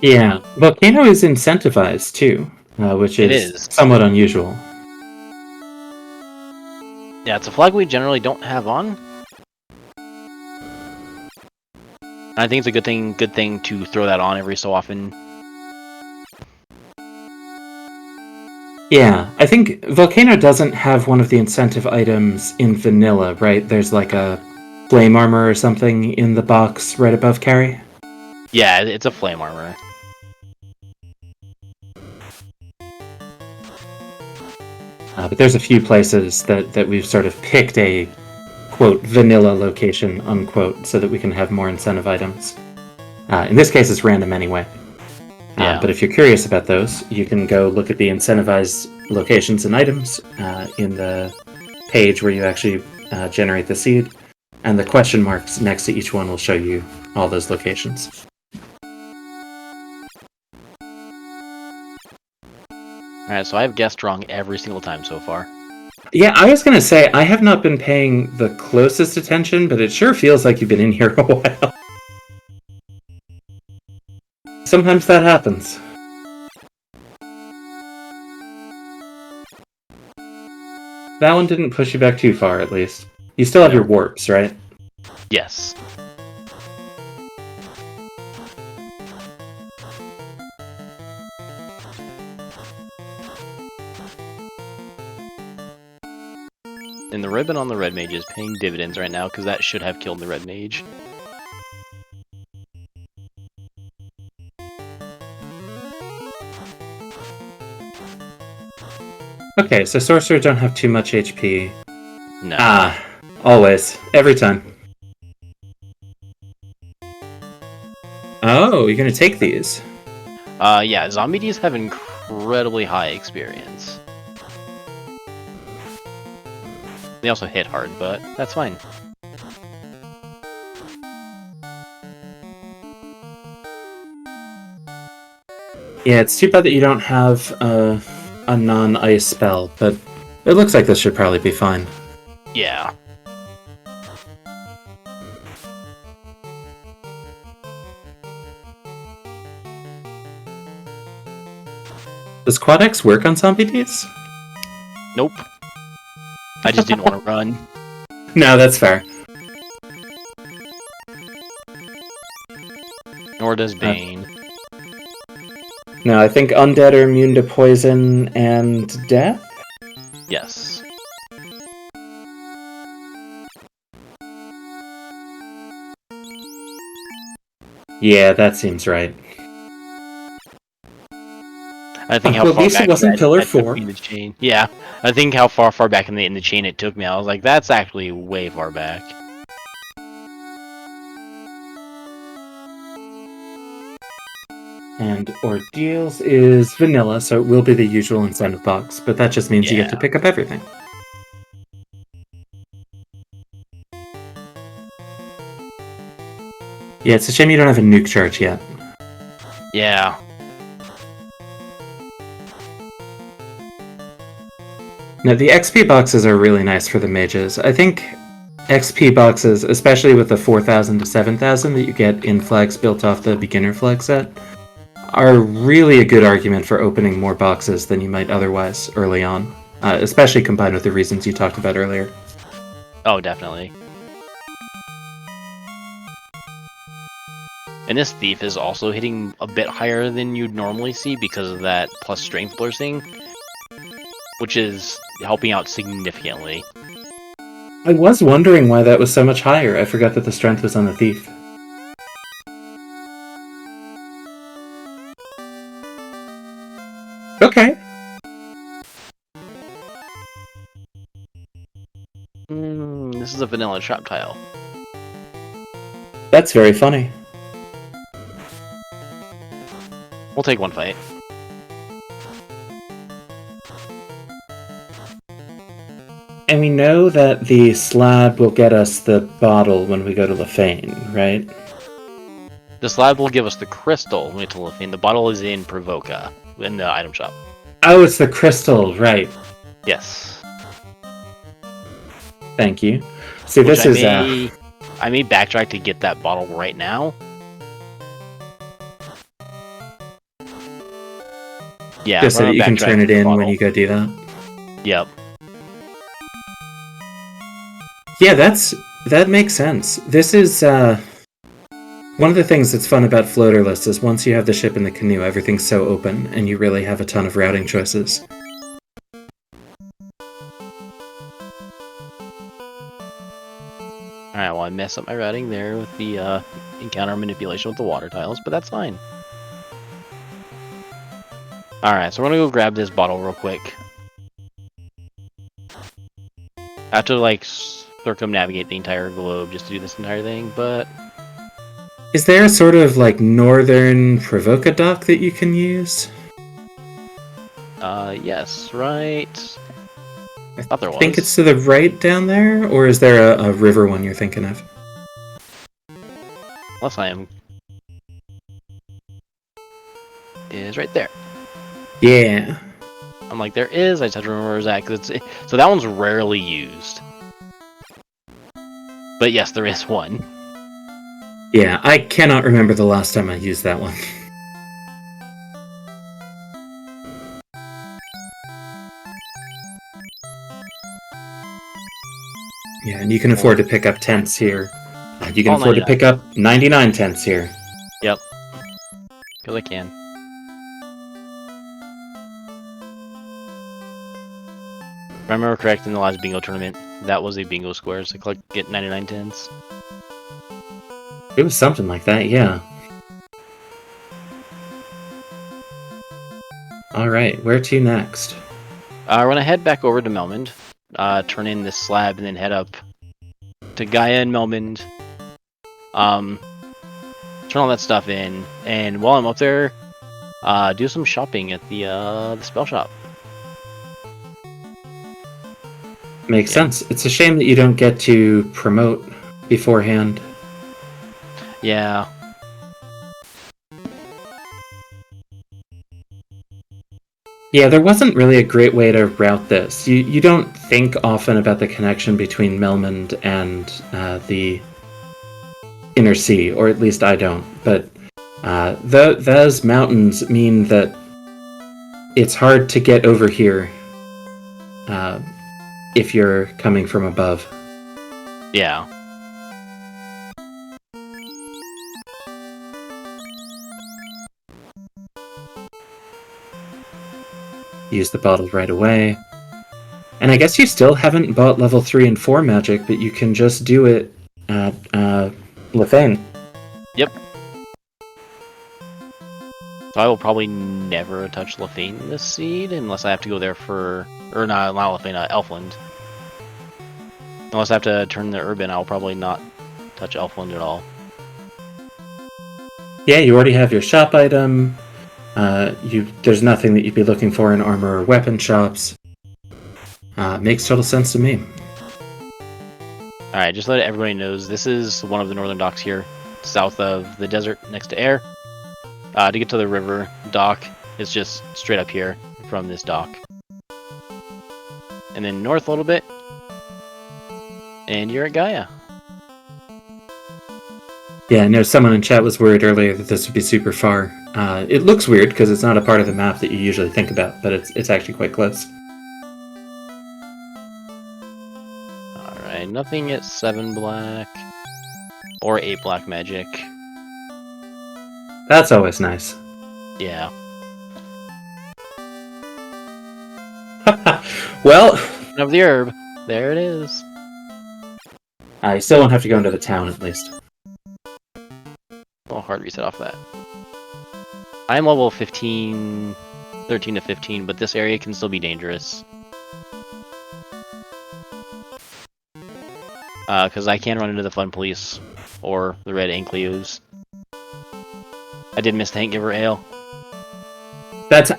Yeah, Volcano is incentivized too, which is somewhat unusual. Yeah, it's a flag we generally don't have on. I think it's a good thing to throw that on every so often. Yeah, I think Volcano doesn't have one of the incentive items in vanilla, right? There's like a flame armor or something in the box right above carry. Yeah, it's a flame armor. But there's a few places that we've sort of picked a, quote, vanilla location, unquote, so that we can have more incentive items. In this case, it's random anyway. Yeah. But if you're curious about those, you can go look at the incentivized locations and items in the page where you actually generate the seed, and the question marks next to each one will show you all those locations. Alright, so I have guessed wrong every single time so far. Yeah, I was going to say, I have not been paying the closest attention, but it sure feels like you've been in here a while. Sometimes that happens. That one didn't push you back too far, at least. You still have your warps, right? Yes. And the ribbon on the red mage is paying dividends right now, because that should have killed the red mage. Okay, so sorcerers don't have too much HP. No. Always. Every time. Oh, you're gonna take these. Yeah, zombie Ds have incredibly high experience. They also hit hard, but that's fine. Yeah, it's too bad that you don't have a non-ice spell, but it looks like this should probably be fine. Yeah. Does Quad X work on zombie Ds? Nope. I just didn't want to run. No, that's fair. Nor does Bane. No, I think undead are immune to poison and death? Yes. Yeah, that seems right. I think how at far least back it wasn't that Pillar took 4. me in the chain. Yeah, I think how far back in the chain it took me. I was like, that's actually way far back. And Ordeals is vanilla, so it will be the usual incentive box, but that just means you get to pick up everything. Yeah, it's a shame you don't have a nuke charge yet. Yeah. Now, the XP boxes are really nice for the mages. I think XP boxes, especially with the 4,000 to 7,000 that you get in flags built off the beginner flag set, are really a good argument for opening more boxes than you might otherwise early on, especially combined with the reasons you talked about earlier. Oh, definitely. And this thief is also hitting a bit higher than you'd normally see because of that plus strength bursting, which is helping out significantly. I was wondering why that was so much higher. I forgot that the strength was on the thief. Okay. This is a vanilla trap tile. That's very funny. We'll take one fight. And we know that the slab will get us the bottle when we go to Lefane, right? The slab will give us the crystal when we get to Lefane. The bottle is in Provoca, in the item shop. Oh, it's the crystal, right. Yes. Thank you. See, Which this is... I may backtrack to get that bottle right now. Yeah, just so that you can turn it in when you go do that? Yep. Yeah, that makes sense. This is, one of the things that's fun about floaterless is once you have the ship in the canoe, everything's so open, and you really have a ton of routing choices. Alright, well I messed up my routing there with the encounter manipulation with the water tiles, but that's fine. Alright, so we're gonna go grab this bottle real quick. I have to, like, circumnavigate the entire globe just to do this entire thing, but... Is there a sort of, like, northern Provoca dock that you can use? Yes, right... I thought there was. I think it's to the right down there, or is there a river one you're thinking of? Unless I am... is right there. Yeah. I'm like, there is, I just have to remember where it's at, cause it's... so that one's rarely used. But yes, there is one. Yeah, I cannot remember the last time I used that one. Yeah, and you can afford to pick up tents here. You can afford to pick up 99 tents here. Yep. Because I can. If I remember correct, in the last bingo tournament, that was a bingo square, so get 99 tents. It was something like that, yeah. Alright, where to next? We're gonna head back over to Melmond, turn in this slab, and then head up to Gaia and Melmond. Turn all that stuff in, and while I'm up there, do some shopping at the spell shop. Makes sense. It's a shame that you don't get to promote beforehand. Yeah. Yeah, there wasn't really a great way to route this. You don't think often about the connection between Melmond and the Inner Sea, or at least I don't. But those mountains mean that it's hard to get over here if you're coming from above. Yeah. Use the bottle right away. And I guess you still haven't bought level 3 and 4 magic, but you can just do it at Lefane. Yep. So I will probably never touch Lefane this seed, unless I have to go there for... or not Lefane, Elfland. Unless I have to turn the Urban, I'll probably not touch Elfland at all. Yeah, you already have your shop item. There's nothing that you'd be looking for in armor or weapon shops. Makes total sense to me. Alright, just let everybody knows, this is one of the northern docks here. south of the desert next to air. To get to the river dock, it's just straight up here from this dock. And then north a little bit, and you're at Gaia. Yeah, I know someone in chat was worried earlier that this would be super far. It looks weird because it's not a part of the map that you usually think about, but it's actually quite close. Alright, nothing at 7 black or 8 black magic. That's always nice. Yeah. Well, Of the herb, there it is. I still won't have to go into the town at least. Well, hard reset off that. I'm level 15, 13 to 15, but this area can still be dangerous. Because I can run into the Fun Police or the Red Ankleos. I did miss the Hank Giver Ale.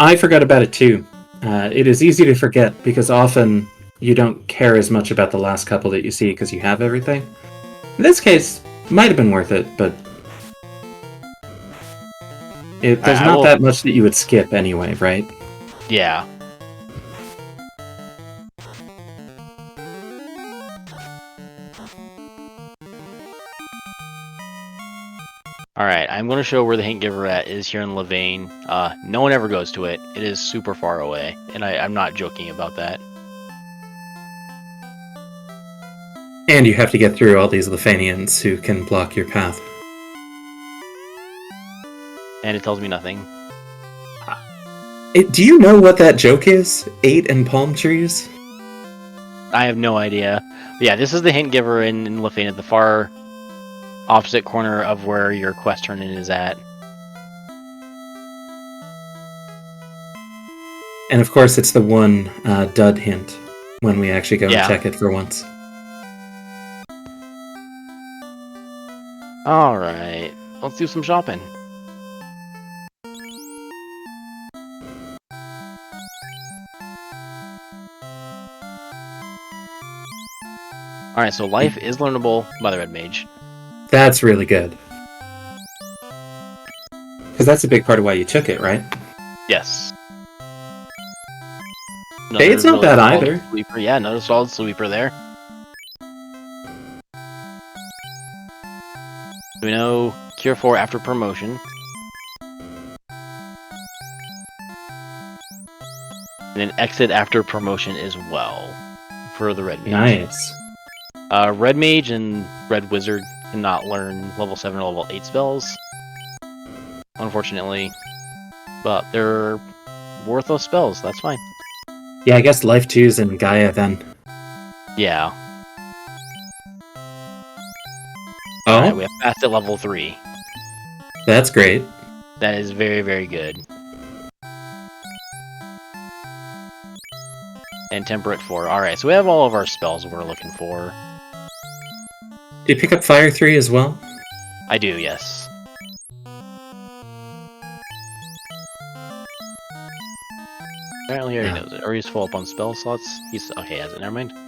I forgot about it too. It is easy to forget because often you don't care as much about the last couple that you see because you have everything. In this case, might have been worth it, but there's not that much that you would skip anyway, right? Yeah. Alright, I'm going to show where the Hank Giver is here in Levain. No one ever goes to it. It is super far away, and I'm not joking about that. And you have to get through all these Lefanians who can block your path. And it tells me nothing. Do you know what that joke is? 8 and palm trees? I have no idea. But yeah, this is the Hint Giver in Lefain at the far opposite corner of where your quest turn-in is at. And of course it's the one dud hint when we actually go and check it for once. Alright, let's do some shopping. Alright, so life is learnable by the Red Mage. That's really good. Because that's a big part of why you took it, right? Yes. Hey, it's not bad either. Sweeper. Yeah, another solid sweeper there. We know Cure 4 after promotion. And then exit after promotion as well for the Red Mage. Nice. Red Mage and Red Wizard cannot learn level 7 or level 8 spells, unfortunately. But they're worthless spells, that's fine. Yeah, I guess Life 2's in Gaia then. Yeah. Oh? Alright, we have Fast at level 3. That's great. That is very, very good. And Temperate 4. Alright, so we have all of our spells we're looking for. Do you pick up Fire 3 as well? I do, yes. Apparently he already knows it. Or he's full up on spell slots. Okay, he has it. Never mind. If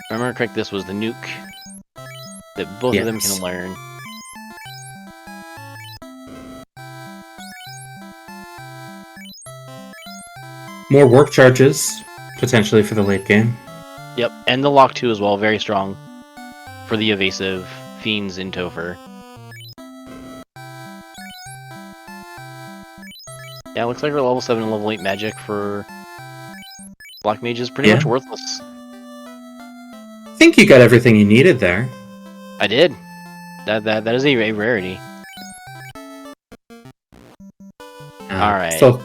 I remember correct, this was the nuke that both of them can learn. More warp charges, potentially for the late game. Yep, and the Lock 2 as well, very strong for the evasive Fiends in Topher. Yeah, looks like our level 7 and level 8 magic for Black Mage is pretty much worthless. I think you got everything you needed there. I did. That is a rarity. Alright. So,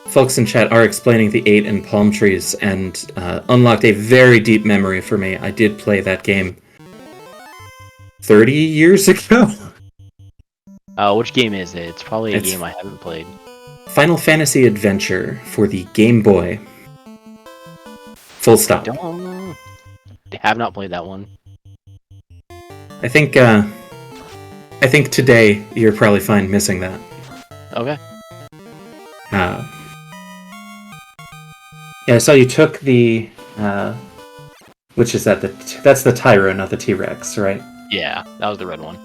folks in chat are explaining the 8 and palm trees and unlocked a very deep memory for me. I did play that game 30 years ago. Which game is it? It's probably a game I haven't played. Final Fantasy Adventure for the Game Boy. Full stop. I have not played that one. I think today you're probably fine missing that. Okay. Yeah, I saw you took the which is that? That's the Tyro, not the T-Rex, right? Yeah, that was the red one.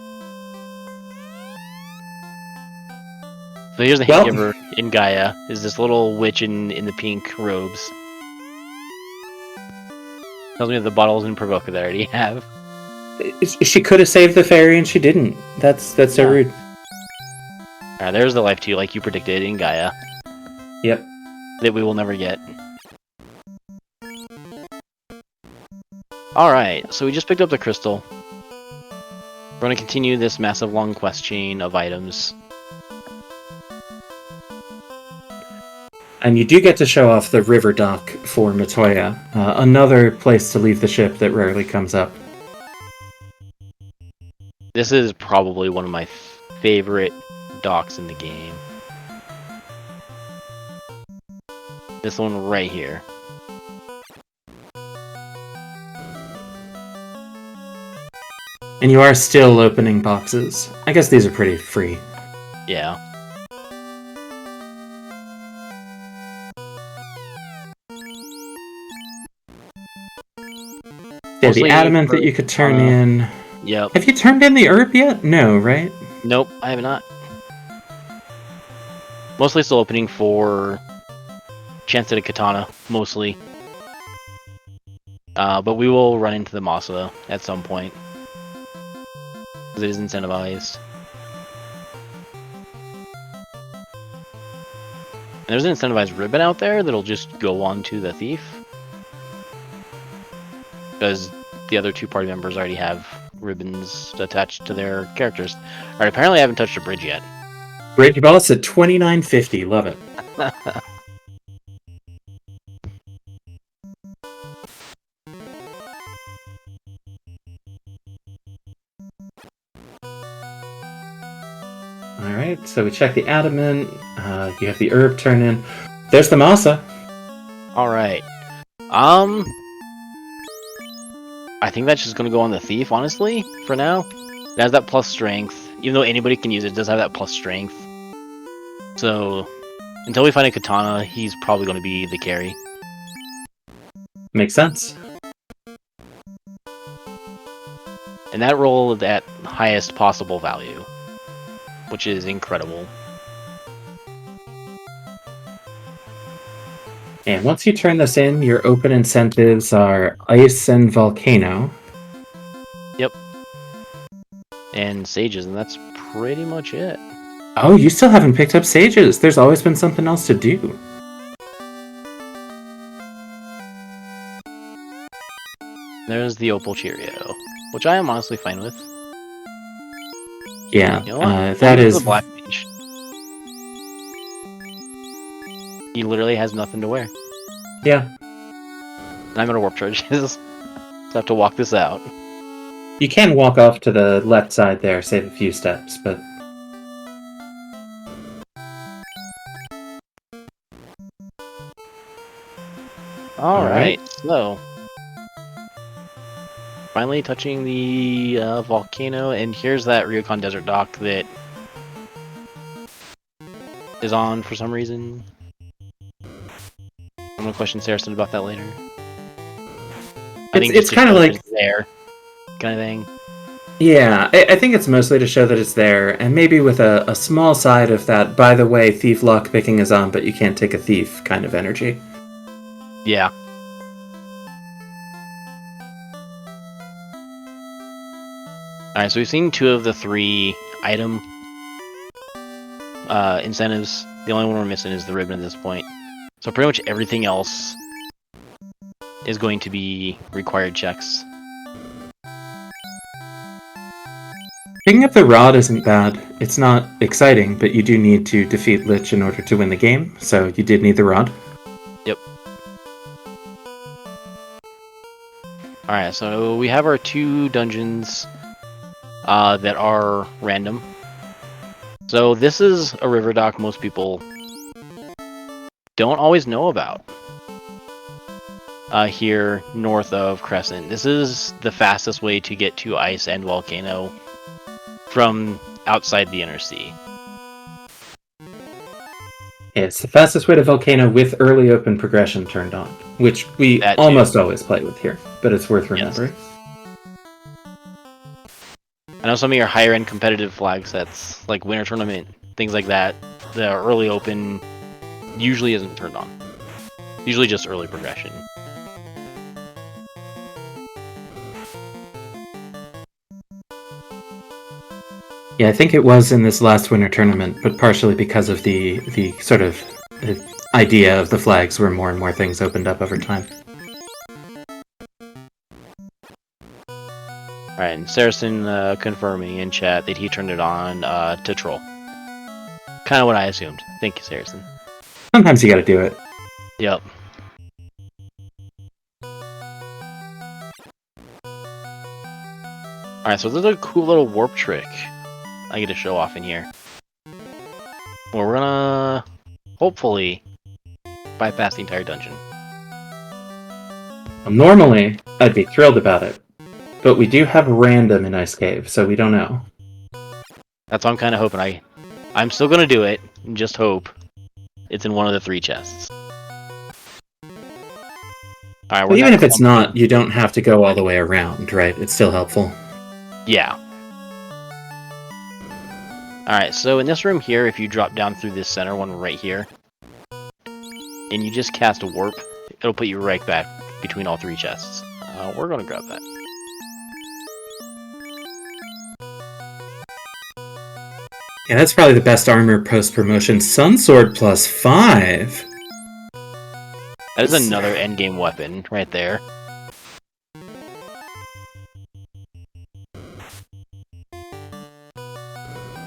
So here's the hint giver in Gaia, is this little witch in the pink robes. Tells me that the bottles in Provoca that I already have. She could have saved the fairy and she didn't. That's so rude. Alright, there's the life 2, like you predicted in Gaia. Yep. That we will never get. Alright, so we just picked up the crystal. We're going to continue this massive long quest chain of items. And you do get to show off the river dock for Matoya, another place to leave the ship that rarely comes up. This is probably one of my favorite docks in the game. This one right here. And you are still opening boxes. I guess these are pretty free. Yeah. Yeah, the adamant that you could turn in. Yep. Have you turned in the herb yet? No, right? Nope, I have not. Mostly still opening for chance at a katana, mostly. But we will run into the Masa at some point. Because it is incentivized. And there's an incentivized ribbon out there that'll just go on to the thief. Because the other two party members already have ribbons attached to their characters. Alright, apparently I haven't touched a bridge yet. Bridge boss at 2950, love it. Alright, so we check the adamant, you have the herb turn in. There's the Masa. Alright. I think that's just gonna go on the thief, honestly, for now. It has that plus strength. Even though anybody can use it, it does have that plus strength. So, until we find a katana, he's probably gonna be the carry. Makes sense. And that roll is at highest possible value, which is incredible. And once you turn this in, your open incentives are Ice and Volcano. Yep. And Sages, and that's pretty much it. Oh, you still haven't picked up Sages. There's always been something else to do. There's the Opal Cheerio, which I am honestly fine with. Yeah, you know that is... the Black Mage. He literally has nothing to wear. Yeah. And I'm gonna warp charges. So I have to walk this out. You can walk off to the left side there, save a few steps, but... Alright, so... Finally touching the volcano, and here's that Ryokan Desert Dock that is on for some reason. I'm gonna question Saracen about that later. It's kind of like there, kind of thing. Yeah, I think it's mostly to show that it's there, and maybe with a small side of that, by the way, thief lock picking is on, but you can't take a thief kind of energy. Yeah. Alright, so we've seen 2 of the 3 item incentives. The only one we're missing is the ribbon at this point. So pretty much everything else is going to be required checks. Picking up the rod isn't bad. It's not exciting, but you do need to defeat Lich in order to win the game, so you did need the rod. Yep. Alright, so we have our 2 dungeons that are random. So this is a river dock most people don't always know about. Here north of Crescent. This is the fastest way to get to Ice and Volcano from outside the Inner Sea. Yeah, it's the fastest way to Volcano with early open progression turned on, which we almost always play with here, but it's worth remembering. Yes. I know some of your higher end competitive flag sets, like Winter Tournament, things like that, the early open usually isn't turned on. Usually just early progression. Yeah, I think it was in this last winter tournament, but partially because of the sort of idea of the flags where more and more things opened up over time. Alright, and Saracen confirming in chat that he turned it on to troll. Kind of what I assumed. Thank you, Saracen. Sometimes you gotta do it. Yep. Alright, so there's a cool little warp trick I get to show off in here. Well, we're gonna hopefully bypass the entire dungeon. Well, normally, I'd be thrilled about it, but we do have random in Ice Cave, so we don't know. That's what I'm kind of hoping. I'm still gonna do it, and just hope it's in one of the 3 chests. Alright, Well, even if it's not, you don't have to go all the way around, right? It's still helpful. Yeah. Alright, so in this room here, if you drop down through this center one right here, and you just cast a warp, it'll put you right back between all 3 chests. We're gonna grab that. Yeah, that's probably the best armor post-promotion. Sunsword plus 5! That is another endgame weapon right there.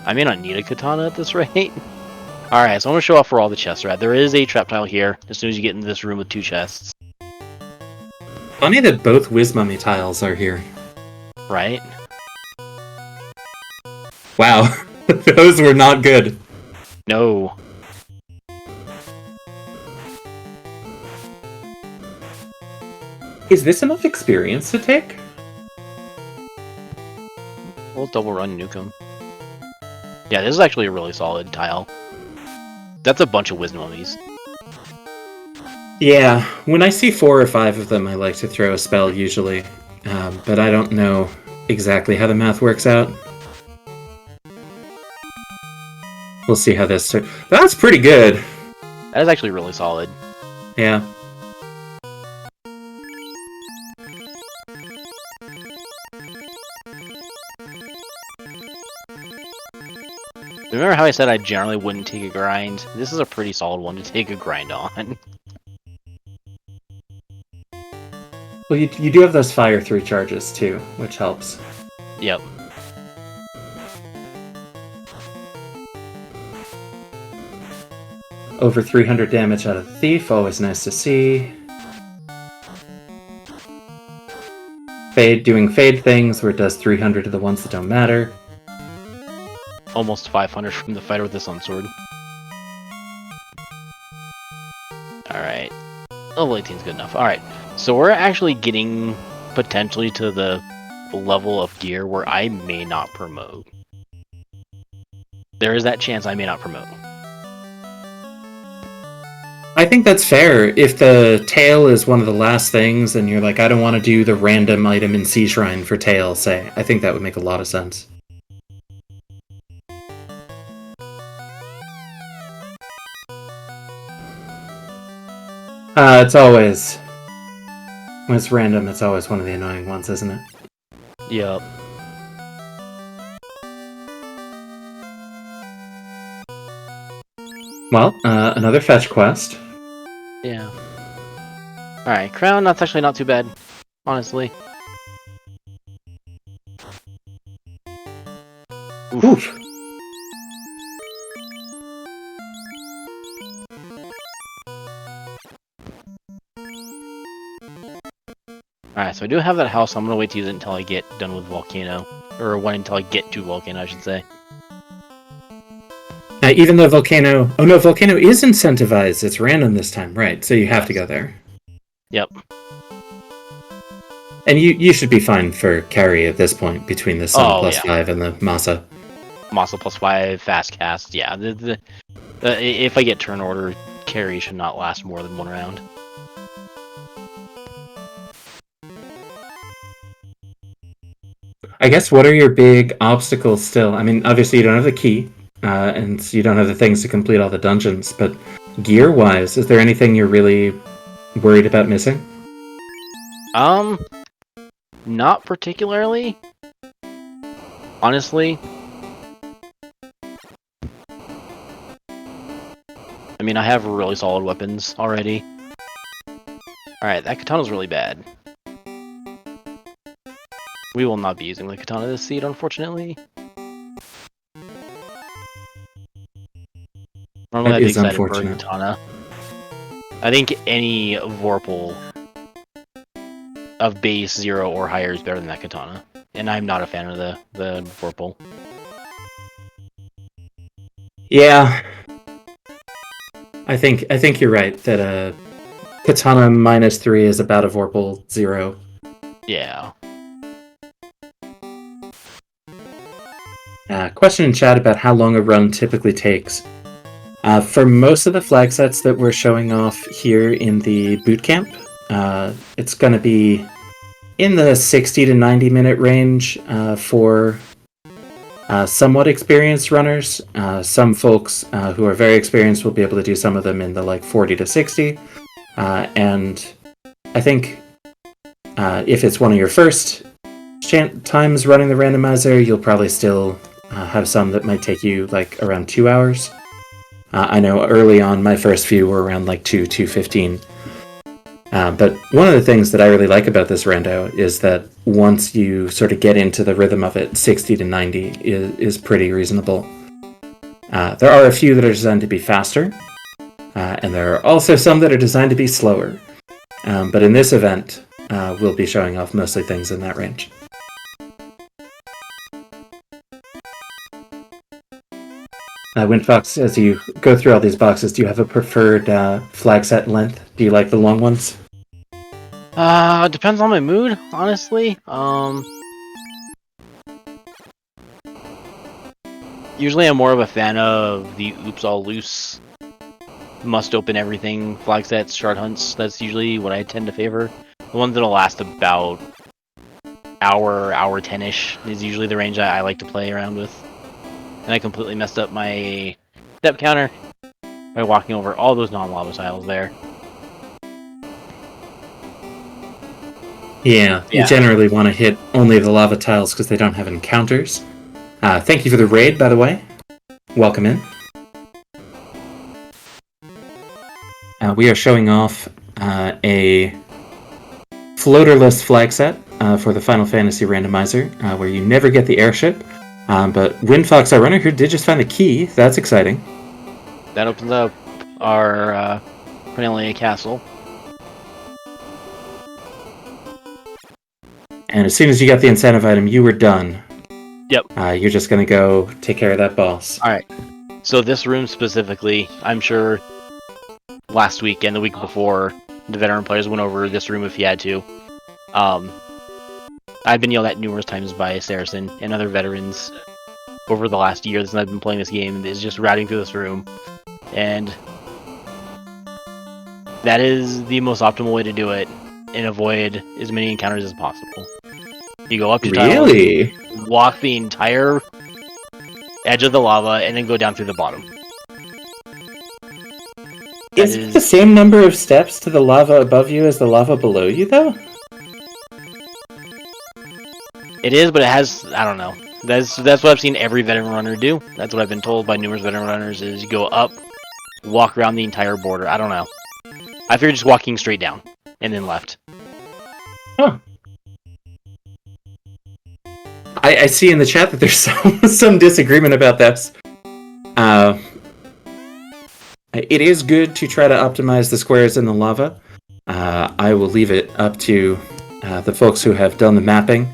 I may not need a katana at this rate. Alright, so I'm going to show off where all the chests are at. There is a trap tile here as soon as you get into this room with 2 chests. Funny that both Wiz Mummy tiles are here. Right? Wow, those were not good. No. Is this enough experience to take? We'll double run nuke him. Yeah, this is actually a really solid tile. That's a bunch of Wiz Mummies. Yeah, when I see 4 or 5 of them, I like to throw a spell usually. But I don't know exactly how the math works out. We'll see how this... That's pretty good! That is actually really solid. Yeah. Remember how I said I generally wouldn't take a grind? This is a pretty solid one to take a grind on. Well, you do have those fire 3 charges too, which helps. Yep. Over 300 damage out of the Thief, always nice to see. Fade, doing Fade things where it does 300 to the ones that don't matter. Almost 500 from the fighter with the Sunsword. Alright. Level 18 is good enough. Alright, so we're actually getting potentially to the level of gear where I may not promote. There is that chance I may not promote. I think that's fair. If the tail is one of the last things and you're like, I don't want to do the random item in Sea Shrine for tail, say, I think that would make a lot of sense. It's always... When it's random, it's always one of the annoying ones, isn't it? Yep. Well, another fetch quest. Yeah. Alright, crown, that's actually not too bad, honestly. Oof. Alright, so I do have that house, so I'm gonna wait to use it until I get done with Volcano. Or wait until I get to Volcano, I should say. Even though Volcano... Oh no, Volcano is incentivized. It's random this time, right? So you have to go there. Yep. And you should be fine for carry at this point, between the Sun plus 5 and the Masa. Masa plus 5, fast cast, yeah. If I get turn order, carry should not last more than 1 round. I guess what are your big obstacles still? I mean, obviously you don't have the key, and you don't have the things to complete all the dungeons, but gear-wise, is there anything you're really worried about missing? Not particularly. Honestly. I mean, I have really solid weapons already. Alright, that katana's really bad. We will not be using the katana this seed, unfortunately. Normally That I'd be is excited for a unfortunate. katana. I think any Vorpal of base 0 or higher is better than that katana. And I'm not a fan of the Vorpal. Yeah. I think you're right, that katana -3 is about a Vorpal 0. Yeah. Question in chat about how long a run typically takes. For most of the flag sets that we're showing off here in the boot camp, it's going to be in the 60 to 90 minute range for somewhat experienced runners. Some folks who are very experienced will be able to do some of them in the like 40 to 60. And I think if it's one of your first times running the randomizer, you'll probably still have some that might take you like around 2 hours. I know early on my first few were around like 2:15. But one of the things that I really like about this rando is that once you sort of get into the rhythm of it, 60 to 90 is pretty reasonable. There are a few that are designed to be faster, and there are also some that are designed to be slower. But in this event, we'll be showing off mostly things in that range. Windfox, as you go through all these boxes, do you have a preferred flag set length? Do you like the long ones? Depends on my mood, honestly. Usually I'm more of a fan of the oops all loose, must open everything flag sets, shard hunts. That's usually what I tend to favor. The ones that'll last about hour 10-ish is usually the range I like to play around with. And I completely messed up my step counter by walking over all those non-lava tiles there. Yeah, you generally want to hit only the lava tiles because they don't have encounters. Thank you for the raid, by the way. Welcome in. We are showing off a floaterless flag set for the Final Fantasy Randomizer, where you never get the airship. But Windfox, our runner here, did just find the key. That's exciting. That opens up our Cornelia Castle. And as soon as you got the incentive item, you were done. Yep. You're just going to go take care of that boss. Alright. So this room specifically, I'm sure last week and the week before, the veteran players went over this room if you had to. I've been yelled at numerous times by Saracen and other veterans over the last year since I've been playing this game, is just routing through this room. And that is the most optimal way to do it and avoid as many encounters as possible. You go up to Really? tiles, walk the entire edge of the lava, and then go down through the bottom. Is it the same number of steps to the lava above you as the lava below you, though? It is, but it has, I don't know. That's what I've seen every veteran runner do. That's what I've been told by numerous veteran runners, is you go up, walk around the entire border. I don't know. I figured just walking straight down, and then left. Huh. I see in the chat that there's some disagreement about this. It is good to try to optimize the squares in the lava. I will leave it up to the folks who have done the mapping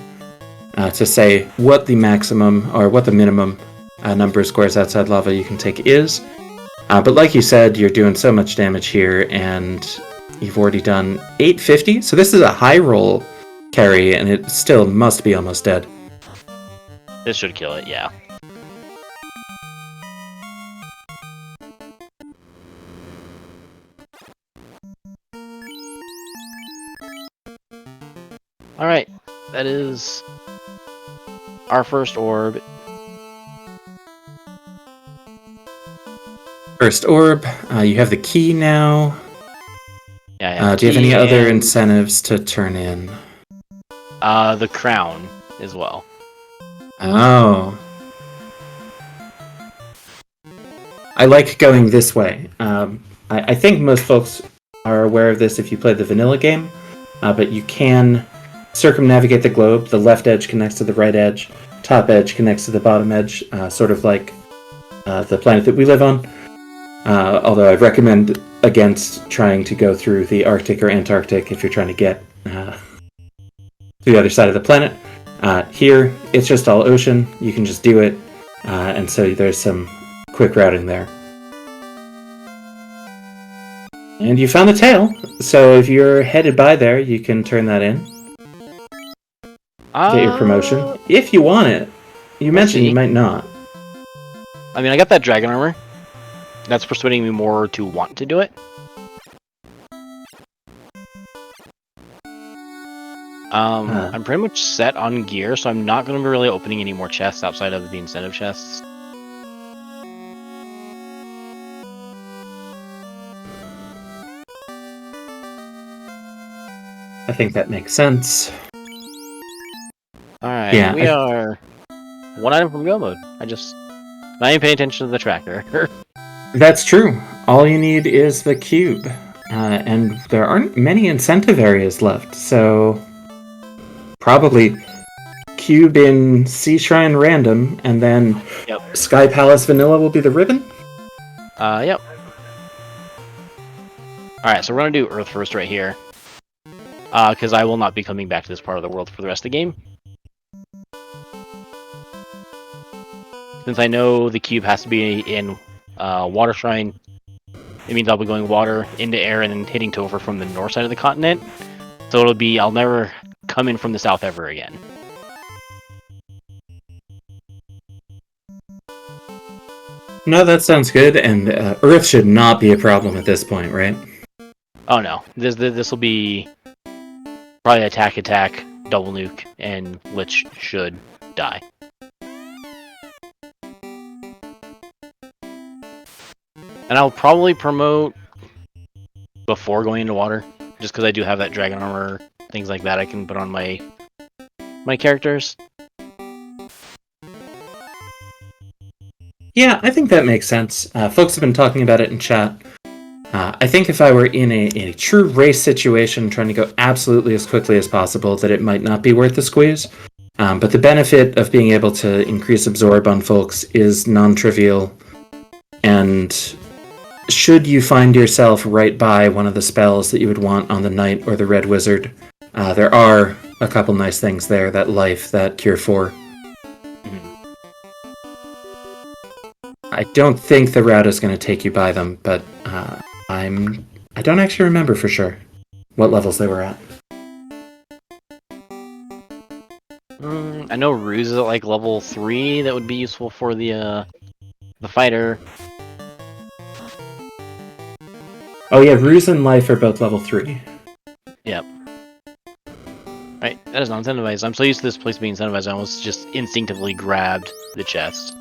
to say what the maximum or what the minimum number of squares outside lava you can take is. But like you said, you're doing so much damage here, and you've already done 850. So this is a high roll carry, and it still must be almost dead. This should kill it, yeah. Alright, that is our first orb. First orb. You have the key now. Yeah, I have Do you have key any other and, incentives to turn in? the crown as well. Oh. I like going this way. I think most folks are aware of this if you play the vanilla game, but you can circumnavigate the globe. The left edge connects to the right edge, top edge connects to the bottom edge, sort of like the planet that we live on. Although I recommend against trying to go through the Arctic or Antarctic if you're trying to get to the other side of the planet. Here, it's just all ocean. You can just do it, and so there's some quick routing there. And you found the tail, so if you're headed by there, you can turn that in. Get your promotion. If you want it. You mentioned you might not. I mean, I got that dragon armor. That's persuading me more to want to do it. I'm pretty much set on gear, so I'm not going to be really opening any more chests outside of the incentive chests. I think that makes sense. Alright, Yeah, we are one item from go mode. Not even paying attention to the tracker. That's true. All you need is the cube. And there aren't many incentive areas left, so probably cube in Sea Shrine random, and then Sky Palace Vanilla will be the ribbon? Yep. Alright, so we're gonna do Earth first right here. Because I will not be coming back to this part of the world for the rest of the game. Since I know the cube has to be in Water Shrine, it means I'll be going water into air and then hitting Topher from the north side of the continent. So I'll never come in from the south ever again. No, that sounds good, and Earth should not be a problem at this point, right? Oh no, this will be probably attack, double nuke, and Lich should die. And I'll probably promote before going into water, just because I do have that dragon armor, things like that I can put on my characters. Yeah, I think that makes sense. Folks have been talking about it in chat. I think if I were in a true race situation, trying to go absolutely as quickly as possible, that it might not be worth the squeeze. But the benefit of being able to increase absorb on folks is non-trivial. And should you find yourself right by one of the spells that you would want on the Knight or the Red Wizard, there are a couple nice things there, that Life, that Cure 4. I don't think the route is going to take you by them, but I don't actually remember for sure what levels they were at. I know Ruse is at like level 3. That would be useful for the fighter. Oh yeah, Ruse and Life are both level 3. Yep. Right, that is not incentivized. I'm so used to this place being incentivized, I almost just instinctively grabbed the chest.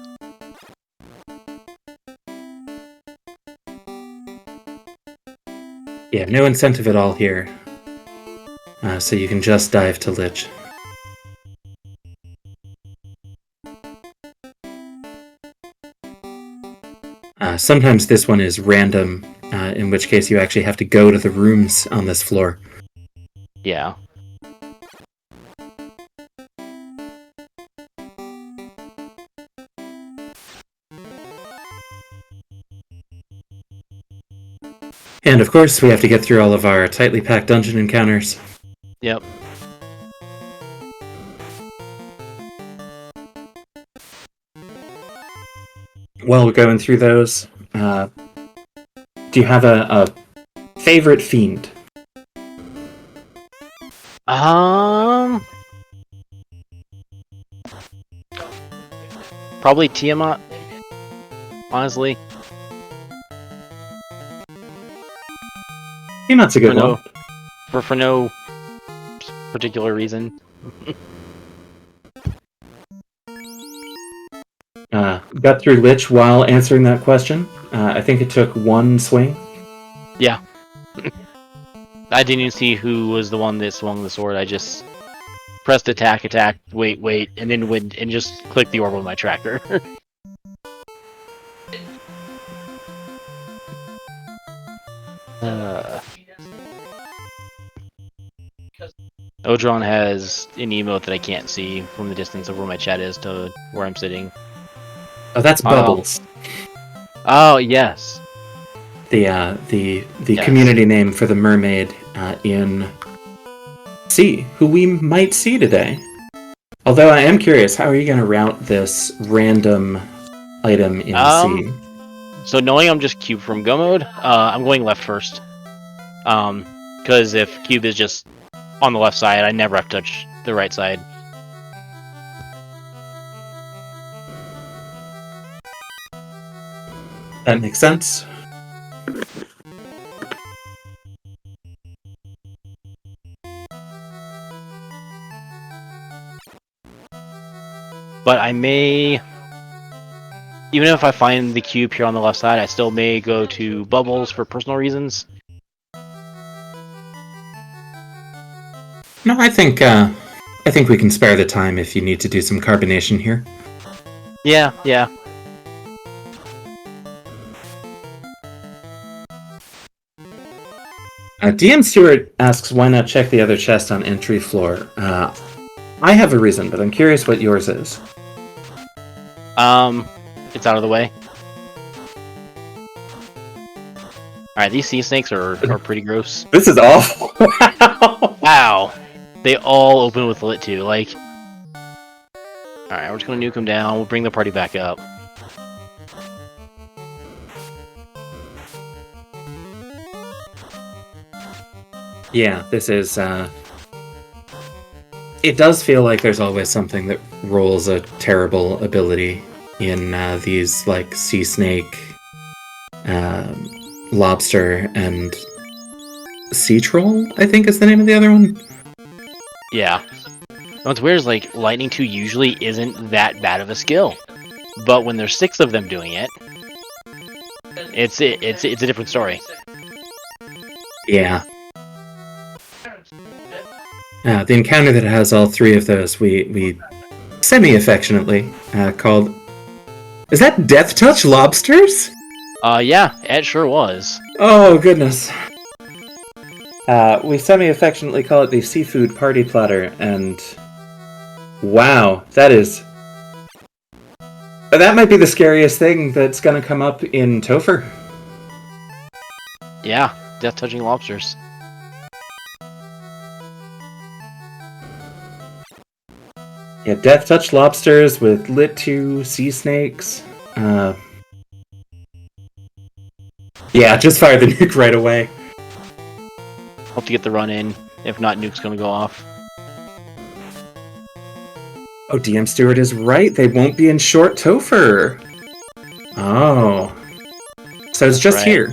Yeah, no incentive at all here. So you can just dive to Lich. Sometimes this one is random, in which case you actually have to go to the rooms on this floor. Yeah. And of course, we have to get through all of our tightly packed dungeon encounters. Yep. While we're going through those, do you have a favorite fiend? Probably Tiamat, honestly. Tiamat's a good one. For no particular reason. got through Lich while answering that question. I think it took one swing. Yeah. I didn't even see who was the one that swung the sword. I just pressed attack, wait, and then went and just clicked the orb on my tracker. Odron has an emote that I can't see from the distance of where my chat is to where I'm sitting. Oh, that's Bubbles. Oh yes. The Yes. community name for the mermaid in C, who we might see today. Although I am curious, how are you going to route this random item in C? So knowing I'm just cube from Go mode, I'm going left first. Because if cube is just on the left side, I never have to touch the right side. That makes sense. But I may, even if I find the cube here on the left side, I still may go to Bubbles for personal reasons. No, I think we can spare the time if you need to do some carbonation here. Yeah. DM Stewart asks, why not check the other chest on entry floor? I have a reason, but I'm curious what yours is. It's out of the way. Alright, these sea snakes are pretty gross. This is awful. Wow. They all open with lit too, like... Alright, we're just gonna nuke them down, we'll bring the party back up. Yeah, this is, it does feel like there's always something that rolls a terrible ability in these, like, sea snake, lobster, and sea troll, I think is the name of the other one. Yeah. What's weird is, like, Lightning 2 usually isn't that bad of a skill. But when there's 6 of them doing it, it's a different story. Yeah. The encounter that has all 3 of those, we semi-affectionately called... Is that Death Touch Lobsters? Yeah, it sure was. Oh, goodness. We semi-affectionately call it the Seafood Party Platter, and... Wow, that is... That might be the scariest thing that's gonna come up in Topher. Yeah, death-touching lobsters. Yeah, Death Touch Lobsters with Lit 2 Sea Snakes. Yeah, just fire the nuke right away. Hope to get the run in. If not, nuke's gonna go off. Oh, DM Stewart is right. They won't be in short Topher. Oh. So it's just right. here.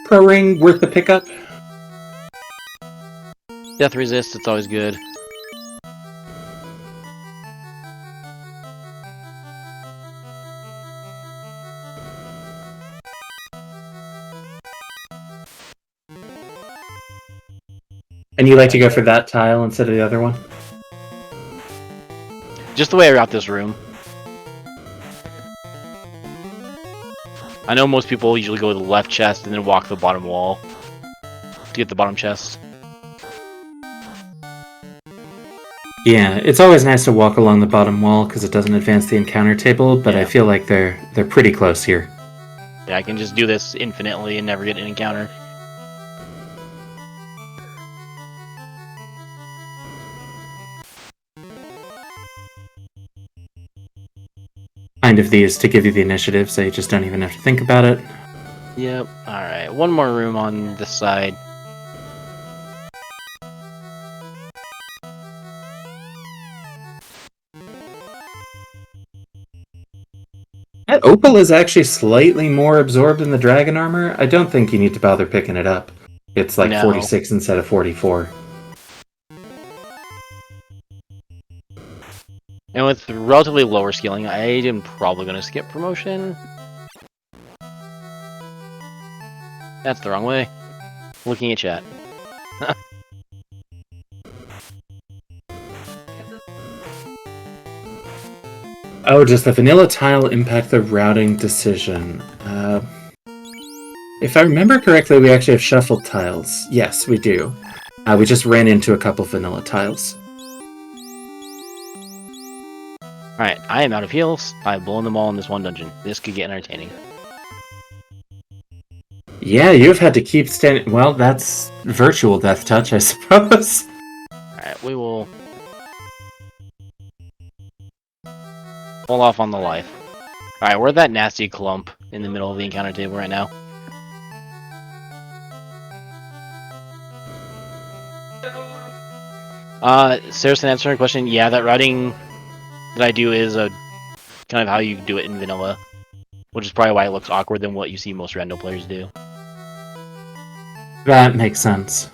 Pro ring worth the pickup? Death resist, it's always good. And you like to go for that tile instead of the other one? Just the way I route this room. I know most people usually go to the left chest and then walk the bottom wall to get the bottom chest. Yeah, it's always nice to walk along the bottom wall because it doesn't advance the encounter table, but I feel like they're pretty close here. Yeah, I can just do this infinitely and never get an encounter. Kind of these to give you the initiative, so you just don't even have to think about it. Yep. Alright, one more room on this side. Opal is actually slightly more absorbed in the dragon armor. I don't think you need to bother picking it up. It's like No. 46 instead of 44. And with relatively lower scaling, I am probably going to skip promotion. That's the wrong way. Looking at chat. Oh, does the vanilla tile impact the routing decision? If I remember correctly, we actually have shuffled tiles. Yes, we do. We just ran into a couple vanilla tiles. Alright, I am out of heals. I've blown them all in this one dungeon. This could get entertaining. Yeah, you've had to keep standing. Well, that's virtual death touch, I suppose. Alright, we will hold off on the life. Alright, we're that nasty clump in the middle of the encounter table right now. Seriously, answering your question, yeah, that routing that I do is a kind of how you do it in vanilla, which is probably why it looks awkward than what you see most random players do. That makes sense.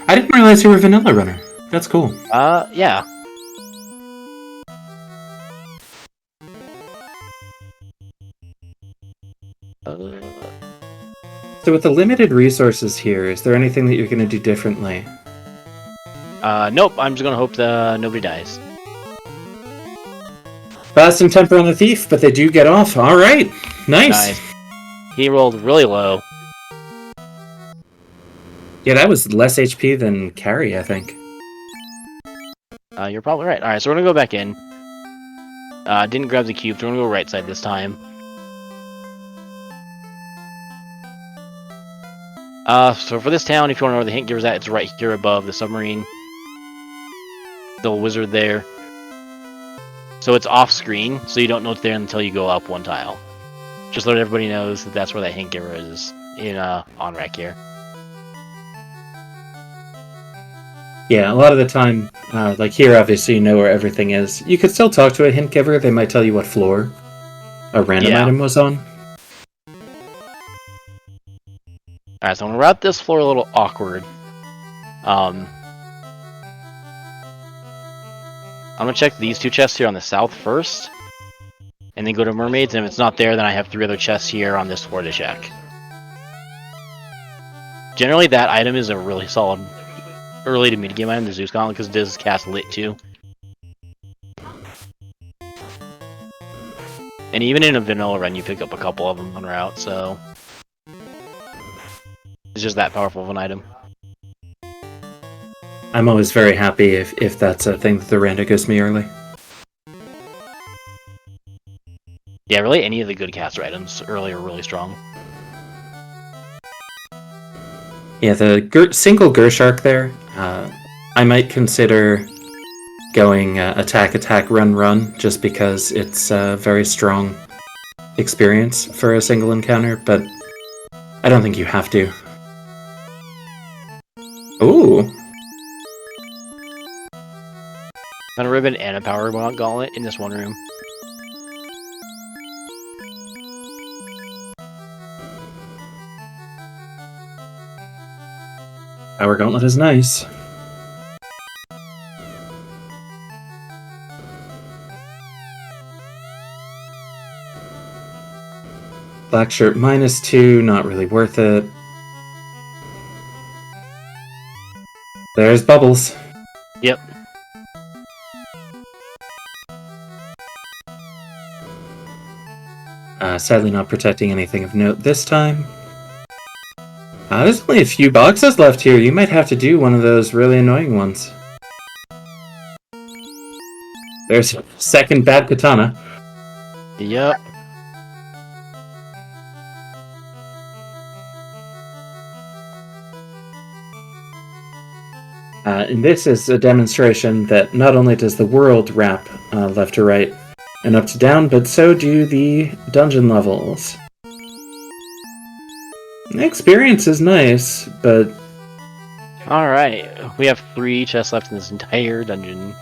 I didn't realize you were a vanilla runner. That's cool. Yeah. So with the limited resources here, is there anything that you're going to do differently? Nope, I'm just gonna hope nobody dies. Fast and temper on the thief, but they do get off. Alright, nice. He rolled really low. Yeah, that was less HP than carry, I think. You're probably right. Alright, so we're gonna go back in. Didn't grab the cube, so we're gonna go right side this time. So for this town, if you want to know where the hint giver's at, it's right here above the submarine. The wizard there. So it's off screen, so you don't know it's there until you go up one tile. Just let everybody knows that that's where that hint giver is in on rack here. Yeah, a lot of the time, like here, obviously you know where everything is. You could still talk to a hint giver. They might tell you what floor a random item was on. Alright, so I'm gonna route this floor a little awkward. I'm gonna check these two chests here on the south first, and then go to mermaids, and if it's not there, then I have 3 other chests here on this floor to check. Generally, that item is a really solid early to mid-game item, the Zeus Gauntlet, because it does cast Lit too. And even in a vanilla run, you pick up a couple of them on route, so it's just that powerful of an item. I'm always very happy if that's a thing that the rando gives me early. Yeah, really any of the good caster items early are really strong. Yeah, the single Gershark there, I might consider going attack, attack, run, run, just because it's a very strong experience for a single encounter, but I don't think you have to. Ooh! Got a ribbon and a power gauntlet in this one room. Power gauntlet is nice. Black shirt -2, not really worth it. There's Bubbles. Yep. Sadly not protecting anything of note this time. There's only a few boxes left here. You might have to do one of those really annoying ones. There's second bad katana. Yep. And this is a demonstration that not only does the world wrap left to right and up to down, but so do the dungeon levels. The experience is nice, but... Alright, we have 3 chests left in this entire dungeon.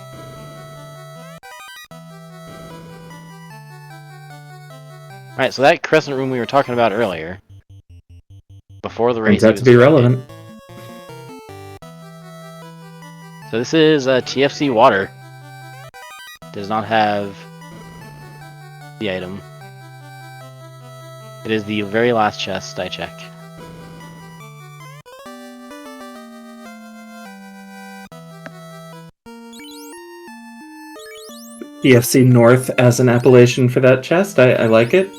Alright, so that crescent room we were talking about earlier, before the race Turns out even to be started. relevant. So this is TFC water. Does not have the item. It is the very last chest I check. EFC North as an appellation for that chest. I like it.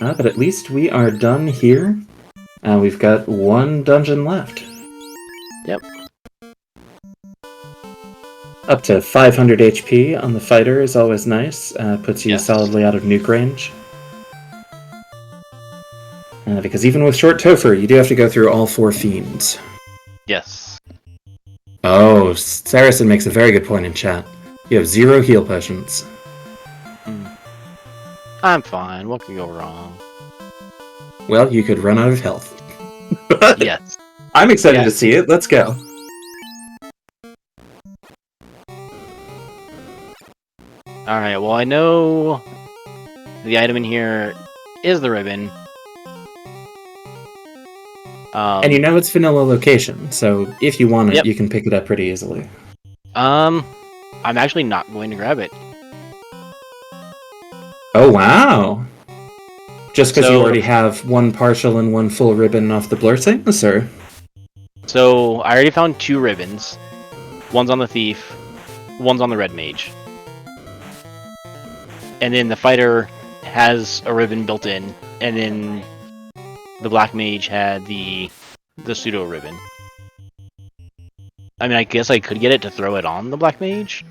But at least we are done here. We've got one dungeon left. Yep. Up to 500 HP on the fighter is always nice. Puts you Yes. solidly out of nuke range. Because even with short Topher, you do have to go through all 4 fiends. Yes. Oh, Saracen makes a very good point in chat. You have 0 heal potions. I'm fine. What could go wrong? Well, you could run out of health. Yes. I'm excited Yeah. to see it. Let's go. Alright, well I know the item in here is the ribbon. And you know it's vanilla location, so if you want it, Yep. you can pick it up pretty easily. I'm actually not going to grab it. Oh, wow! Just because you So- already have 1 partial and 1 full ribbon off the blur things, or? So I already found 2 ribbons. One's on the thief, one's on the red mage. And then the fighter has a ribbon built in, and then the black mage had the pseudo ribbon. I mean, I guess I could get it to throw it on the black mage.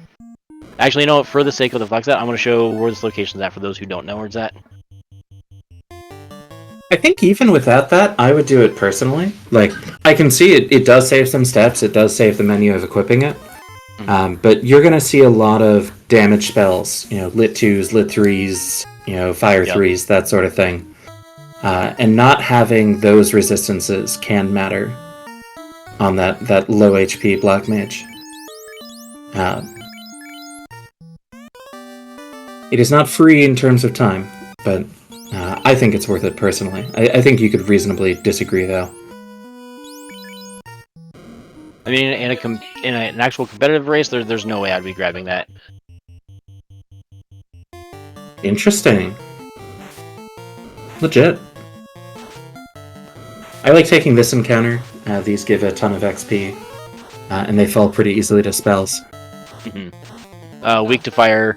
Actually, you know what? For the sake of the flex set, I'm going to show where this location's at for those who don't know where it's at. I think even without that, I would do it personally. Like, I can see it does save some steps, it does save the menu of equipping it. But you're going to see a lot of damage spells, lit 2s, lit 3s, fire Yep. 3s, that sort of thing. And not having those resistances can matter on that low HP black mage. It is not free in terms of time, but I think it's worth it personally. I think you could reasonably disagree, though. I mean, in an actual competitive race, there's no way I'd be grabbing that. Interesting. Legit. I like taking this encounter. These give a ton of XP, and they fall pretty easily to spells. Weak to fire,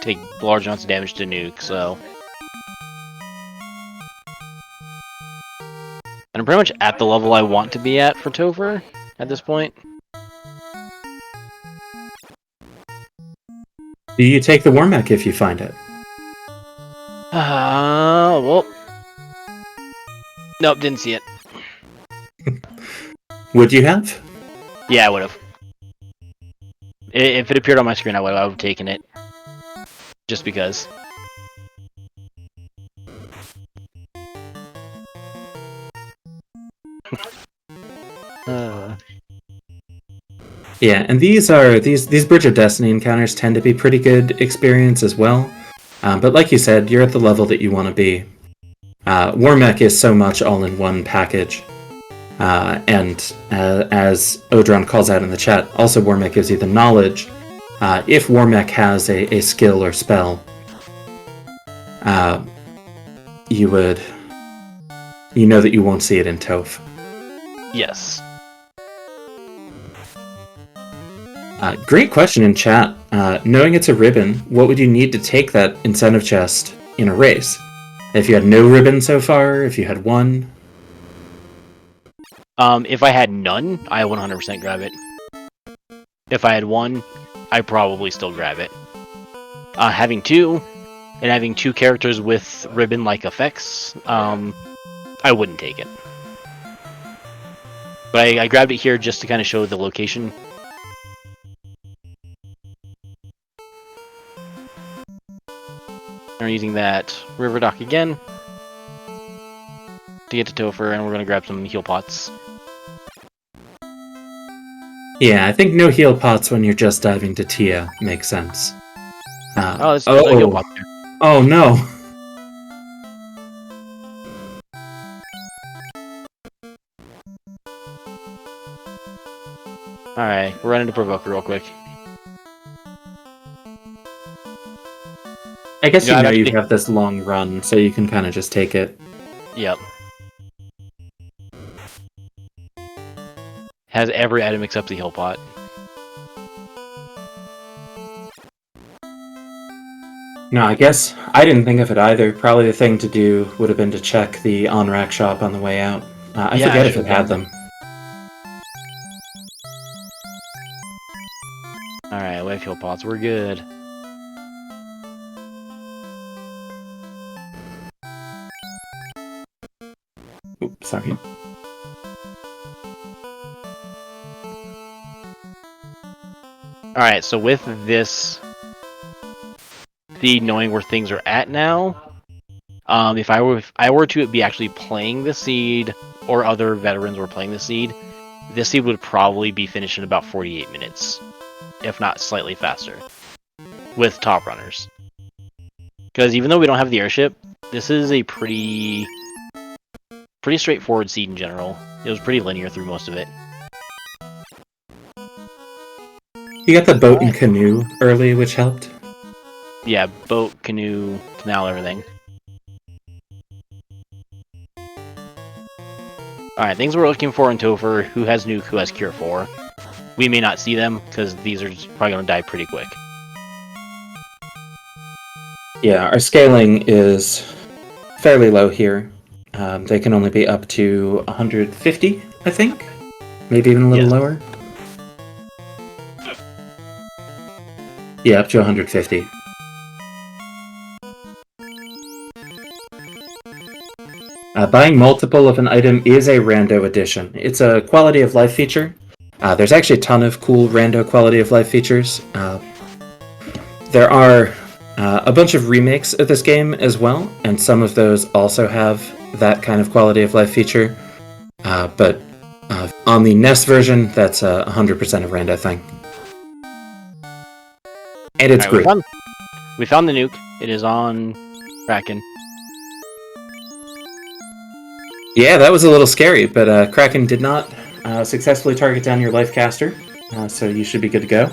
take large amounts of damage to nuke, so... And I'm pretty much at the level I want to be at for Topher at this point. Do you take the Warmech if you find it? Well... Nope, didn't see it. Would you have? Yeah, I would have. If it appeared on my screen, I would have taken it. Just because. Yeah, and these Bridge of Destiny encounters tend to be pretty good experience as well. But like you said, you're at the level that you want to be. Warmech is so much all-in-one package. And as Odron calls out in the chat, also Warmech gives you the knowledge. If Warmech has a skill or spell, you know that you won't see it in Toph. Yes. Great question in chat. Knowing it's a ribbon, what would you need to take that incentive chest in a race? If you had no ribbon so far, if you had one? If I had none, I 100% grab it. If I had one, I'd probably still grab it. Having two, and having 2 characters with ribbon-like effects, I wouldn't take it. But I grabbed it here just to kind of show the location. We're using that river dock again to get to Topher, and we're going to grab some heal pots. Yeah, I think no heal pots when you're just diving to Tia makes sense. Oh, there's a heal pot there. Oh no! Alright, we're running to Provoker real quick. I guess You know, you have this long run, so you can kind of just take it. Yep. Has every item except the heal pot. No, I guess I didn't think of it either. Probably the thing to do would have been to check the on-rack shop on the way out. I forget if it had them. Alright, we have heal pots. We're good. Oops, sorry. Alright, so with this seed knowing where things are at now, if I were to be actually playing the seed, or other veterans were playing the seed, this seed would probably be finished in about 48 minutes, if not slightly faster, with top runners. Because even though we don't have the airship, this is a pretty straightforward seed in general. It was pretty linear through most of it. You got the boat and canoe early, which helped. Yeah, boat, canoe, canal, everything. Alright, things we're looking for in Topher: who has nuke, who has cure 4. We may not see them, because these are just probably going to die pretty quick. Yeah, our scaling is fairly low here. They can only be up to 150, I think? Maybe even a little lower? Yeah, up to 150. Buying multiple of an item is a rando addition. It's a quality of life feature. There's actually a ton of cool rando quality of life features. There are a bunch of remakes of this game as well, and some of those also have that kind of quality of life feature. But on the NES version, that's a 100% of rando thing. And it's great. We found the nuke. It is on Kraken. Yeah, that was a little scary, but Kraken did not successfully target down your life caster, so you should be good to go.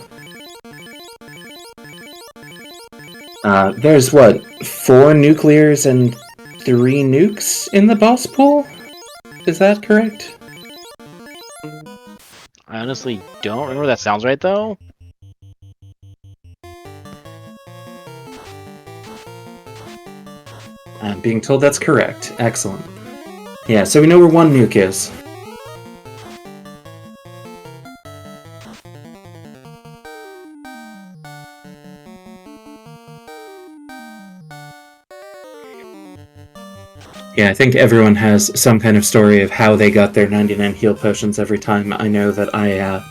There's, 4 nuclears and 3 nukes in the boss pool? Is that correct? I honestly don't remember. That sounds right, though. I'm being told that's correct. Excellent. Yeah, so we know where 1 nuke is. Yeah, I think everyone has some kind of story of how they got their 99 heal potions every time. I know that I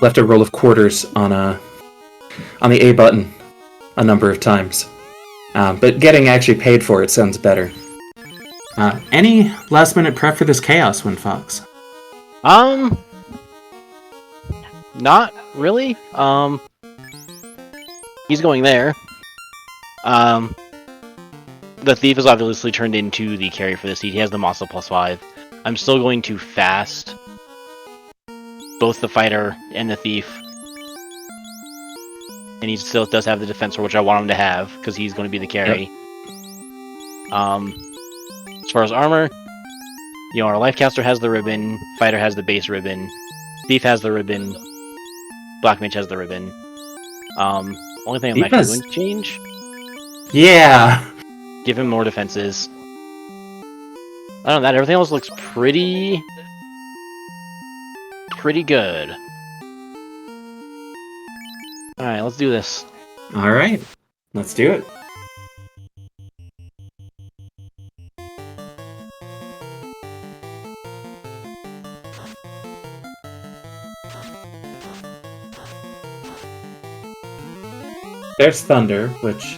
left a roll of quarters on the A button a number of times. But getting actually paid for it sounds better. Any last-minute prep for this chaos, Windfox? Not really. He's going there. The thief is obviously turned into the carry for the seed. He has the muscle +5. I'm still going to fast both the fighter and the thief. And he still does have the defensor, which I want him to have, because he's going to be the carry. Yep. As far as armor, you know, our lifecaster has the ribbon, fighter has the base ribbon, thief has the ribbon, black mage has the ribbon. Only thing I'm actually going to change? Yeah! Give him more defenses. I don't know, everything else looks pretty good. Alright, let's do this. Alright, let's do it. There's Thunder, which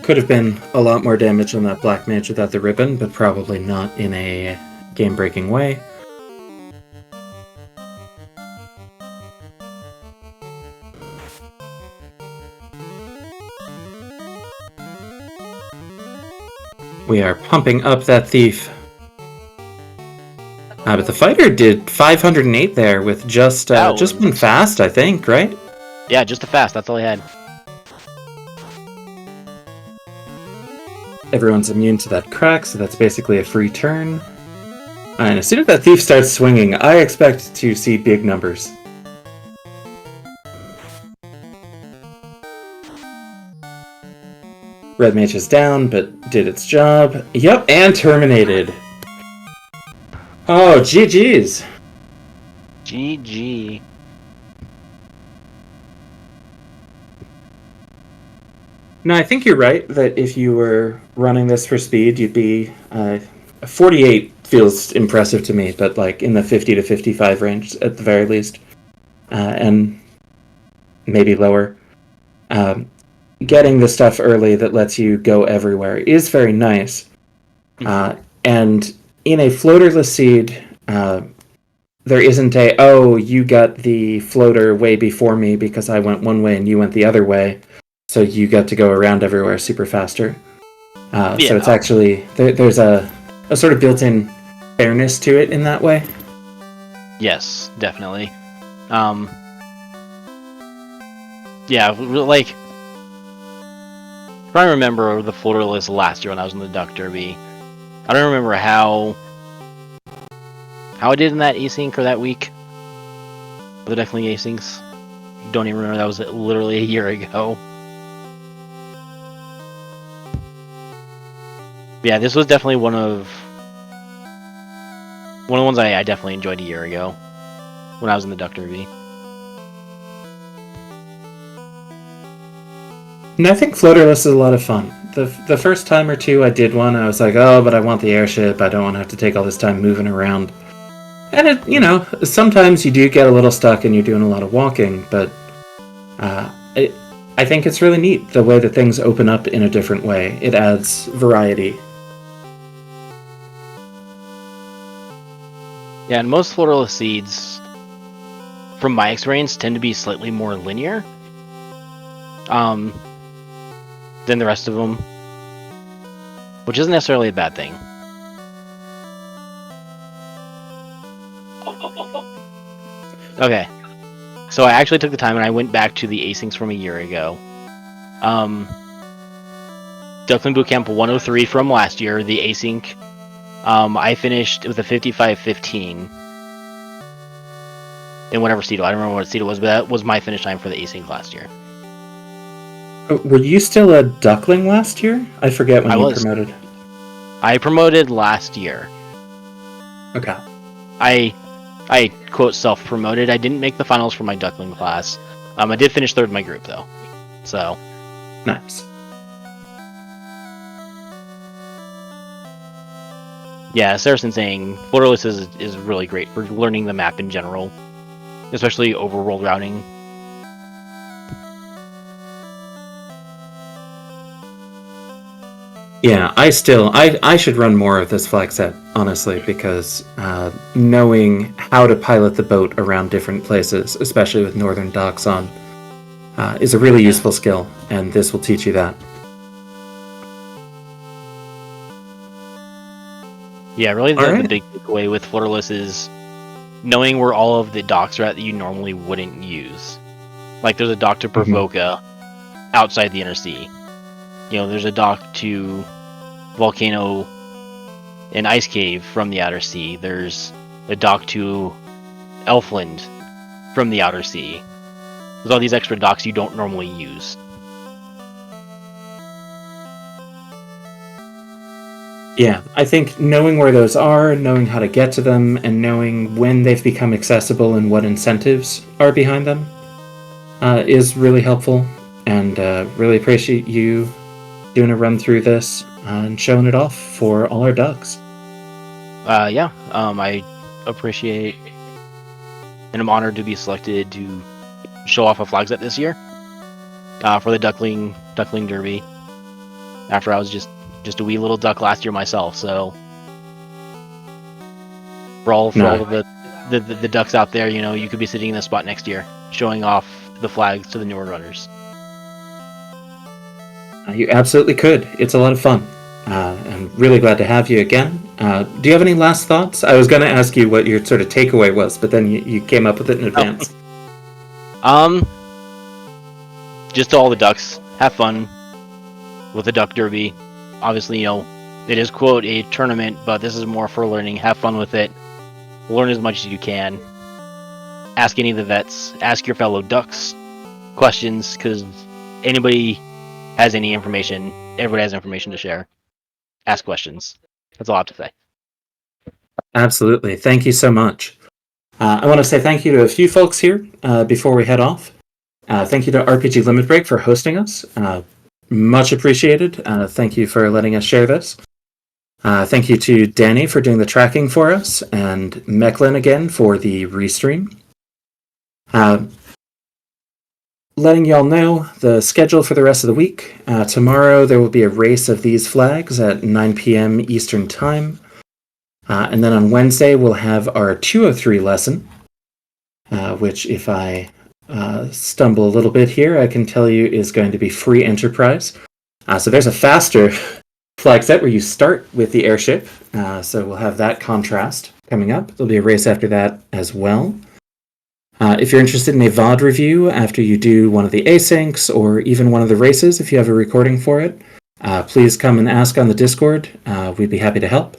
could have been a lot more damage on that Black Mage without the ribbon, but probably not in a game-breaking way. We are pumping up that thief. But the fighter did 508 there with just one fast, I think, right? Yeah, just a fast. That's all he had. Everyone's immune to that crack, so that's basically a free turn. And as soon as that thief starts swinging, I expect to see big numbers. Red Mage is down, but did its job. Yep, and terminated. Oh, GG's. GG. No, I think you're right that if you were running this for speed, you'd be 48 feels impressive to me, but like in the 50 to 55 range at the very least, and maybe lower. Getting the stuff early that lets you go everywhere is very nice. And in a floaterless seed, there isn't a, oh, you got the floater way before me because I went one way and you went the other way, so you got to go around everywhere super faster. So it's actually, there's a sort of built-in fairness to it in that way. Yes, definitely. Yeah, like, trying to remember the floaterless last year when I was in the Duck Derby. I don't remember how I did in that async or that week. The Duckling asyncs. Don't even remember, that was literally a year ago. Yeah, this was definitely one of the ones I definitely enjoyed a year ago when I was in the Duck Derby. And I think floaterless is a lot of fun. The first time or two I did one, I was like, oh, but I want the airship. I don't want to have to take all this time moving around. And it, you know, sometimes you do get a little stuck and you're doing a lot of walking, but I think it's really neat the way that things open up in a different way. It adds variety. Yeah, and most floaterless seeds, from my experience, tend to be slightly more linear than the rest of them, which isn't necessarily a bad thing. Okay, so I actually took the time and I went back to the asyncs from a year ago. Duckling Bootcamp 103 from last year, the async. I finished with a 55:15 in whatever seed. I don't remember what seed it was, but that was my finish time for the async last year. Were you still a Duckling last year? I forget when you promoted. I promoted last year. Okay. I quote self-promoted. I didn't make the finals for my Duckling class. I did finish third in my group though. So nice. Yeah, Saracen saying floaterless is really great for learning the map in general, especially overworld routing. Yeah, I should run more of this flag set, honestly, because knowing how to pilot the boat around different places, especially with northern docks on, is a really useful skill, and this will teach you that. Yeah, really the big takeaway with floaterless is knowing where all of the docks are at that you normally wouldn't use. Like there's a dock to Provoca outside the inner sea. You know, there's a dock to Volcano and Ice Cave from the outer sea. There's a dock to Elfland from the outer sea. There's all these extra docks you don't normally use. Yeah, I think knowing where those are, knowing how to get to them, and knowing when they've become accessible and what incentives are behind them is really helpful. And really appreciate you doing a run through this and showing it off for all our ducks. I appreciate and I'm honored to be selected to show off a flag set this year for the Duckling Derby. After I was just a wee little duck last year myself, so for all of the ducks out there, you know, you could be sitting in this spot next year, showing off the flags to the newer runners. You absolutely could. It's a lot of fun. I'm really glad to have you again. Do you have any last thoughts? I was going to ask you what your sort of takeaway was, but then you came up with it in advance. Just to all the ducks, have fun with the Duck Derby. Obviously, it is, quote, a tournament, but this is more for learning. Have fun with it. Learn as much as you can. Ask any of the vets. Ask your fellow ducks questions, because anybody has any information. Everybody has information to share. Ask questions. That's all I have to say. Absolutely. Thank you so much. I want to say thank you to a few folks here before we head off. Thank you to RPG Limit Break for hosting us. Much appreciated. Thank you for letting us share this. Thank you to Danny for doing the tracking for us, and Mecklin again for the restream. Letting y'all know the schedule for the rest of the week. Tomorrow there will be a race of these flags at 9 p.m. Eastern Time. And then on Wednesday we'll have our 203 lesson, which if I stumble a little bit here, I can tell you is going to be free enterprise. So there's a faster flag set where you start with the airship. So we'll have that contrast coming up. There'll be a race after that as well. If you're interested in a VOD review after you do one of the asyncs or even one of the races, if you have a recording for it, please come and ask on the Discord. We'd be happy to help.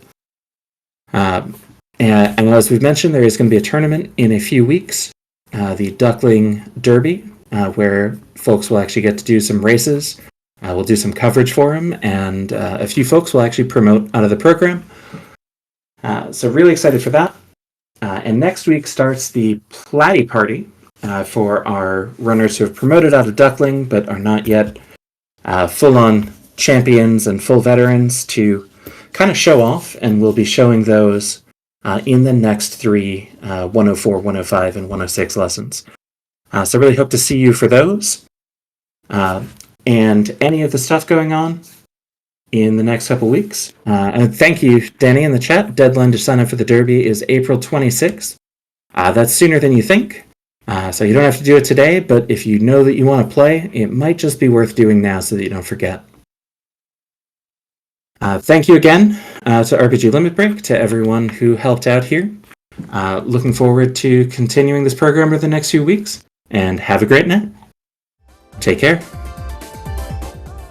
And as we've mentioned, there is going to be a tournament in a few weeks. The Duckling Derby, where folks will actually get to do some races. We'll do some coverage for them, and a few folks will actually promote out of the program. So really excited for that. And next week starts the Platy Party for our runners who have promoted out of Duckling but are not yet full-on champions and full veterans to kind of show off, and we'll be showing those in the next three 104, 105, and 106 lessons. So really hope to see you for those. And any of the stuff going on in the next couple weeks. And thank you, Danny, in the chat. Deadline to sign up for the Derby is April 26th. That's sooner than you think. So you don't have to do it today, but if you know that you want to play, it might just be worth doing now so that you don't forget. Thank you again to RPG Limit Break, to everyone who helped out here. Looking forward to continuing this program over the next few weeks, and have a great night. Take care.